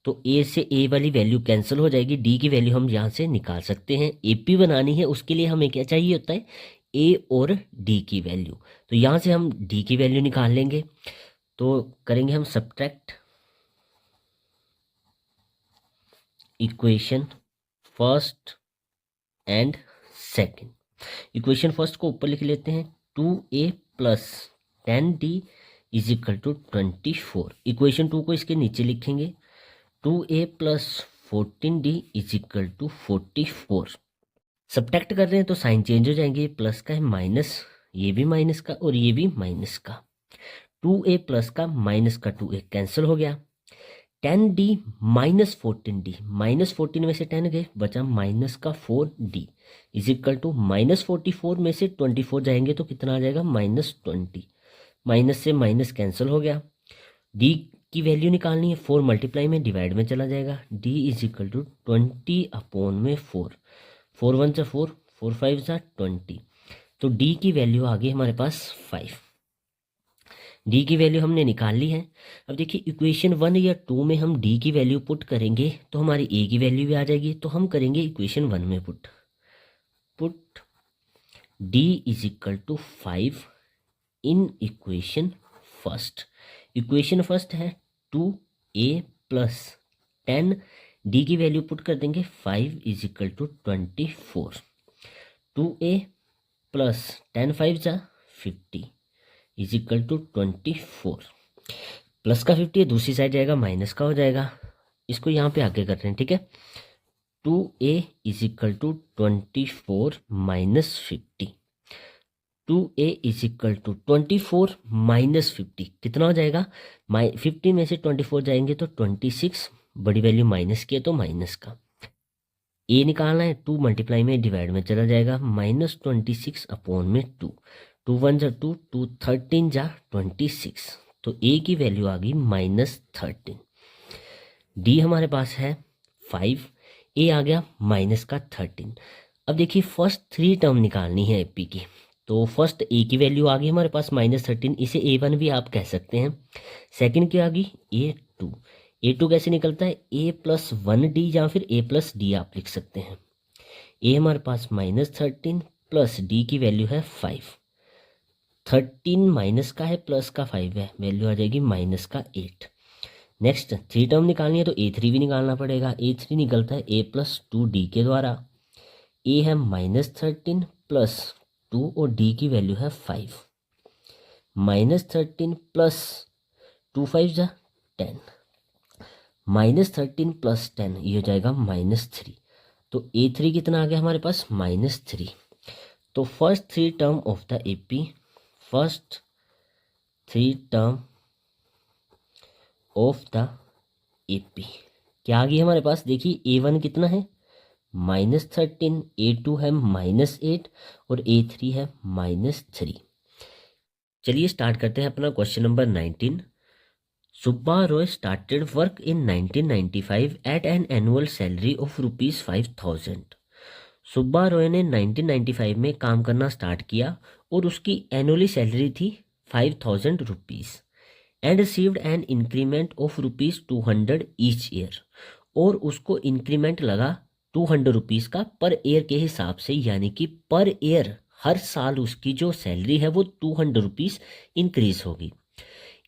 S1: तो A से A वाली वैल्यू कैंसिल हो जाएगी। D की वैल्यू हम यहाँ से निकाल सकते हैं। AP बनानी है उसके लिए हमें क्या चाहिए होता है, A और D की वैल्यू। तो यहाँ से हम D की वैल्यू निकाल लेंगे। तो करेंगे हम subtract equation first and second. Equation first को ऊपर लिख लेते हैं, 2A plus 10D is equal to 24। Equation 2 को इसके नीचे लिखेंगे, 2A plus 14D is equal to 44। Subtract कर रहे हैं तो साइन चेंज हो जाएंगे, प्लस का है माइनस, ये भी माइनस का और ये भी माइनस का। 2A प्लस का माइनस का 2A कैंसिल हो गया। 10D माइनस 14D, माइनस 14 में से 10 गए बचा माइनस का 4D is equal to minus 44 में से 24 जाएंगे तो कितना आ जाएगा -20। माइनस से माइनस कैंसिल हो गया। D की वैल्यू निकालनी है, 4 मल्टीप्लाई में डिवाइड में चला जाएगा। D is equal to 20 upon में 4, 4 1 से 4, 4 5 से 20। तो D की वैल्यू आ गई हमारे पास 5। D की वैल्यू हमने निकाल ली है। अब देखिए इक्वेशन 1 या 2 में हम D की वैल्यू पुट करेंगे तो हमारी A की वैल्यू भी आ जाएगी। तो हम करेंगे इक्वेशन 1 में put D is equal to 5 in equation first. Equation first है 2A प्लस 10, D की वैल्यू पुट कर देंगे 5 is equal to 24। 2a plus 10 5 जा 50 इज इक्वल टू 24। प्लस का 50 है, दूसरी साइड जाएगा माइनस का हो जाएगा। इसको यहाँ पे आगे कर रहे हैं, ठीक है। 2a is equal to 24 minus 50। 2a is equal to 24 minus 50 कितना हो जाएगा? 50 में से 24 जाएंगे तो 26, बड़ी वैल्यू माइनस की है तो माइनस का ए निकालना है। 2 मल्टीप्लाई में डिवाइड में चला जाएगा, -26 अपॉन में 2, 2 1 जा 2, 2 13 जा 26, तो ए की वैल्यू आ गई -13। डी हमारे पास है 5, ए आ गया माइनस का 13। अब देखिए फर्स्ट 3 टर्म निकालनी है एपी की, तो फर्स्ट ए की वैल्यू आ गई हमारे पास -13, इसे A1 भी आप कह सकते हैं। सेकंड क्या आ गई? A2। A2 कैसे निकलता है? A+1D या फिर A+D आप लिख सकते हैं। ए हमारे पास -13 प्लस डी की वैल्यू है 5। 13 माइनस का है, प्लस का 5 है, वैल्यू आ जाएगी -8। नेक्स्ट 3 टर्म निकालनी है तो A3 भी निकालना पड़ेगा। A3 निकलता है A+2D के द्वारा। ए है -13 प्लस 2 और डी की वैल्यू है 5। -13 प्लस 2 5 जा 10, -13 प्लस 10 ये हो जाएगा -3। तो A3 कितना आ गया हमारे पास? -3। तो first 3 term of the AP, first 3 term of the AP क्या आ गई हमारे पास? देखिए A1 कितना है? -13, A2 है -8 और A3 है -3। चलिए स्टार्ट करते हैं अपना question number 19। Subba Roy started work in 1995 at an annual salary of ₹5,000। Subba Roy ने 1995 में काम करना स्टार्ट किया और उसकी एनुअली सैलरी थी ₹5,000 and received an increment of ₹200 each year, और उसको इंक्रीमेंट लगा ₹200 का पर ईयर के हिसाब से, यानी कि पर ईयर हर साल उसकी जो सैलरी है वो ₹200 इंक्रीज होगी।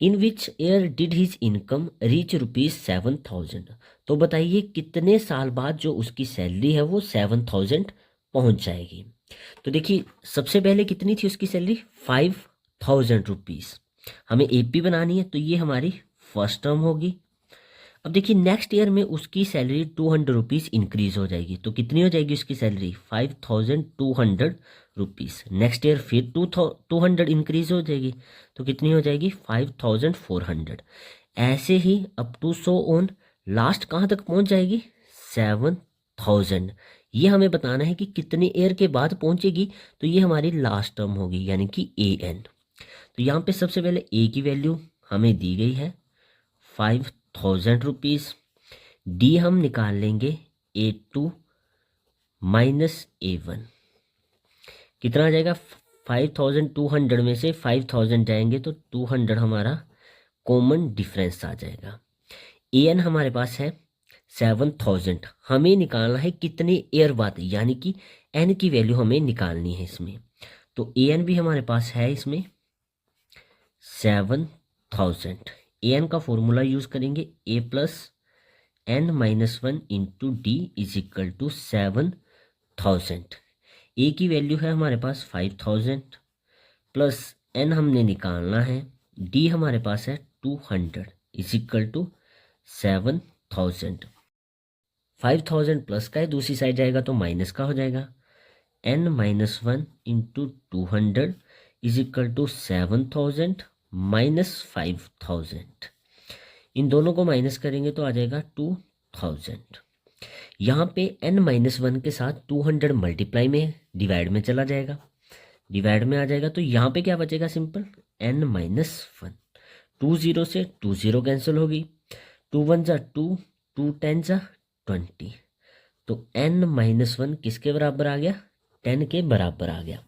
S1: In which year did his income reach ₹7,000। तो बताइए कितने साल बाद जो उसकी सैलरी है वो 7,000 पहुंच जाएगी। तो देखिए सबसे पहले कितनी थी उसकी सैलरी? ₹5,000। हमें एपी बनानी है तो ये हमारी फर्स्ट टर्म होगी। अब देखिए नेक्स्ट ईयर में उसकी सैलरी ₹200 इंक्रीज हो जाएगी, तो कितनी हो जाएगी उसकी सैलरी? ₹5,200। नेक्स्ट ईयर फिर 200 इंक्रीज हो जाएगी, तो कितनी हो जाएगी? 5,400। ऐसे ही up to so on, last कहाँ तक पहुँच जाएगी? 7,000। ये हमें बताना है कि कितने ईयर के बाद पहुँचेगी, तो ये हमारी लास्ट टर्म होगी, यानी कि AN। तो यहाँ पे सबसे पहले ए की वैल्यू हमें दी गई है ₹5,000। डी हम निकाल लेंगे A2 माइनस A1, कितना आ जाएगा? 5,200 में से 5,000 जाएंगे तो 200 हमारा कॉमन डिफरेंस आ जाएगा। AN हमारे पास है 7,000। हमें निकालना है कितने ईयर बाद, यानी कि N की वैल्यू हमें निकालनी है इसमें। तो AN भी हमारे पास है इसमें 7,000। AN का फॉर्मूला यूज करेंगे A+N-1 into D is equal to 7,000। A की वैल्यू है हमारे पास 5,000 प्लस N हमने निकालना है, डी हमारे पास है 200 इज इक्वल टू 7,000। 5,000 प्लस का है, दूसरी साइड जाएगा तो माइनस का हो जाएगा। N-1 into 200 is equal to 7,000 -5,000। इन दोनों को माइनस करेंगे तो आ जाएगा 2,000। यहाँ पे N-1 के साथ 200 मल्टीप्लाई में डिवाइड में चला जाएगा, डिवाइड में आ जाएगा, तो यहाँ पे क्या बचेगा? Simple N-1। 2 0 से 2 0 कैंसिल होगी, 2 1 जा 2, 2 10 जा 20, तो N-1 किसके बराबर आ गया? 10 के बराबर आ गया।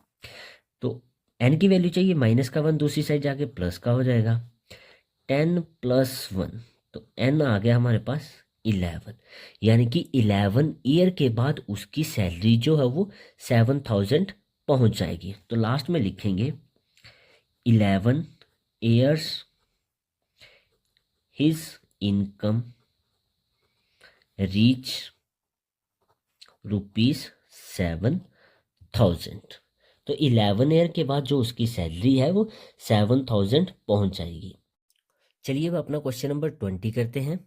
S1: तो N की वैल्यू चाहिए, माइनस का 1 दूसरी साइड जाके प्लस का हो जाएगा, 10 + 1, तो N आ गया हमारे पास 11, यानी कि 11 ईयर के बाद उसकी सैलरी जो है वो 7,000 पहुंच जाएगी। तो लास्ट में लिखेंगे 11 ईयर्स हिज इनकम रीच ₹7,000। 7,000। तो 11 ईयर के बाद जो उसकी सैलरी है वो 7,000 पहुंच जाएगी। चलिए अब अपना क्वेश्चन नंबर 20 करते हैं।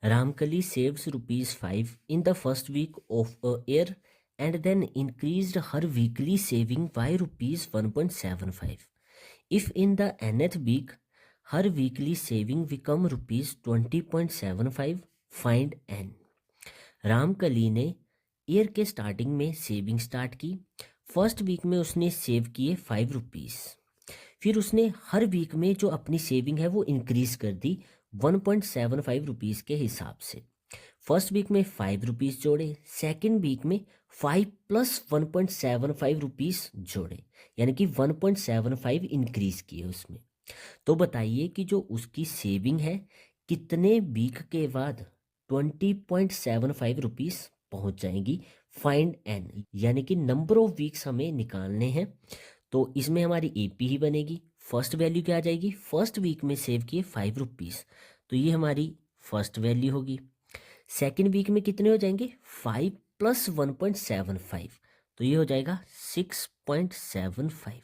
S1: Ramkali saves ₹5 in the first week of a year and then increased her weekly saving by ₹1.75. If in the nth week her weekly saving become ₹20.75, find n। Ramkali ने ईयर के स्टार्टिंग में सेविंग स्टार्ट की। First week में उसने save किए ₹5। फिर उसने हर week में जो अपनी सेविंग है वो इंक्रीज कर दी ₹1.75 के हिसाब से। फर्स्ट वीक में ₹5 जोड़े, सेकेंड वीक में 5 + ₹1.75 जोड़े, यानी कि 1.75 इंक्रीज किए उसमें। तो बताइए कि जो उसकी सेविंग है कितने वीक के बाद ₹20.75 पहुंच जाएंगी। फाइंड एन, यानी कि नंबर ऑफ वीक्स हमें निकालने हैं। तो इसमें हमारी एपी ही बनेगी। फर्स्ट वैल्यू क्या आ जाएगी, फर्स्ट वीक में सेव किए ₹5, तो ये हमारी फर्स्ट वैल्यू होगी। सेकेंड वीक में कितने हो जाएंगे, 5 + 1.75, तो ये हो जाएगा 6.75।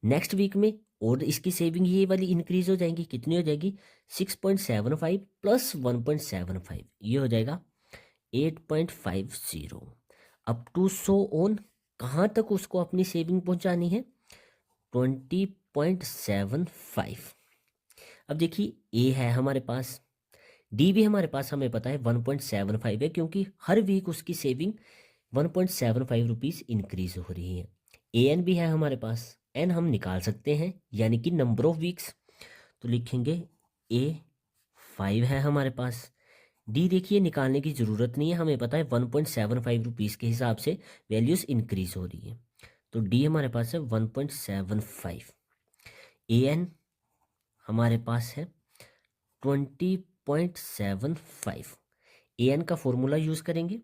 S1: नेक्स्ट वीक में और इसकी सेविंग ये वाली इंक्रीज हो जाएंगी, कितनी हो जाएगी, 6.75 + 1.75, ये हो जाएगा 8.50। अप टू सो ऑन, कहाँ तक उसको अपनी सेविंग पहुंचानी है, 20.75। अब देखिए ए है हमारे पास, डी भी हमारे पास हमें पता है 1.75 है, क्योंकि हर वीक उसकी सेविंग ₹1.75 इंक्रीज हो रही है। ए एन भी है हमारे पास, एन हम निकाल सकते हैं, यानी कि नंबर ऑफ वीक्स। तो लिखेंगे ए 5 है हमारे पास। डी देखिए निकालने की ज़रूरत नहीं है, हमें पता है ₹1.75 के हिसाब से वैल्यूज़ इंक्रीज हो रही है। तो डी हमारे पास है 1.75। ए एन हमारे पास है 20.75। ए एन का फॉर्मूला यूज़ करेंगे,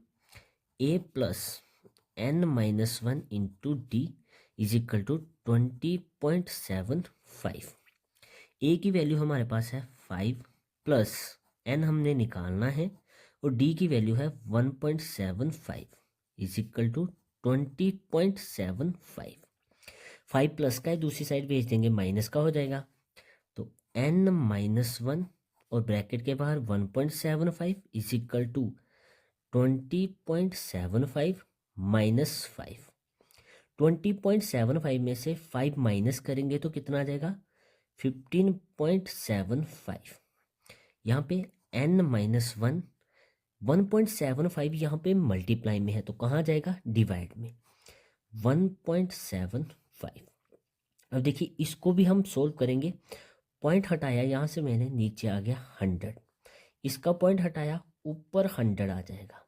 S1: A + n-1 into D is equal to 20.75। A की वैल्यू हमारे पास है 5 + n हमने निकालना है, और डी की वैल्यू है 1.75 इज इक्वल टू 20.75। 5 प्लस का है, दूसरी साइड भेज देंगे, माइनस का हो जाएगा। तो n-1 और ब्रैकेट के बाहर 1.75 इज इक्वल टू 20.75 - 5। 20.75 में से 5 माइनस करेंगे तो कितना आ जाएगा, 15.75। यहाँ पे n-1 1.75 यहाँ पे मल्टीप्लाई में है, तो कहाँ जाएगा, डिवाइड में, 1.75। अब देखिए इसको भी हम सोल्व करेंगे। पॉइंट हटाया यहाँ से मैंने, नीचे आ गया 100, इसका पॉइंट हटाया, ऊपर 100 आ जाएगा।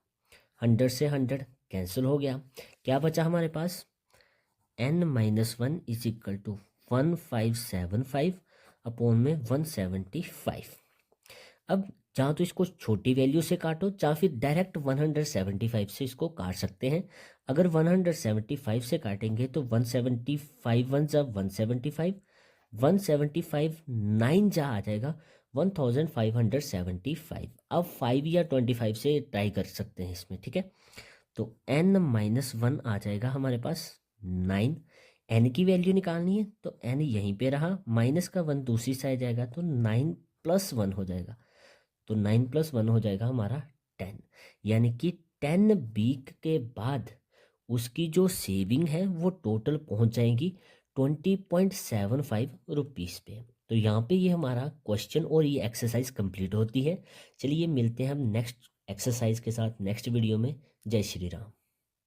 S1: 100 से 100 कैंसिल हो गया, क्या बचा हमारे पास, n-1 is equal to 1575 upon में 175। अब चाहे तो इसको छोटी वैल्यू से काटो, चाहे फिर डायरेक्ट 175 से इसको काट सकते हैं। अगर 175 से काटेंगे तो 175 1 जा 175, 175 9 जा आ जाएगा 1575। अब 5 या 25 से ट्राई कर सकते हैं इसमें, ठीक है। तो n-1 आ जाएगा हमारे पास 9। n की वैल्यू निकालनी है, तो n यहीं पे रहा, माइनस का 1 दूसरी साइड जाएगा, तो 9 + 1 हो जाएगा। तो 9 + 1 हो जाएगा हमारा 10, यानी कि 10 वीक के बाद उसकी जो सेविंग है वो टोटल पहुंच जाएगी ₹20.75 पे। तो यहाँ पे ये हमारा क्वेश्चन और ये एक्सरसाइज कंप्लीट होती है। चलिए मिलते हैं हम नेक्स्ट एक्सरसाइज के साथ नेक्स्ट वीडियो में। जय श्री राम।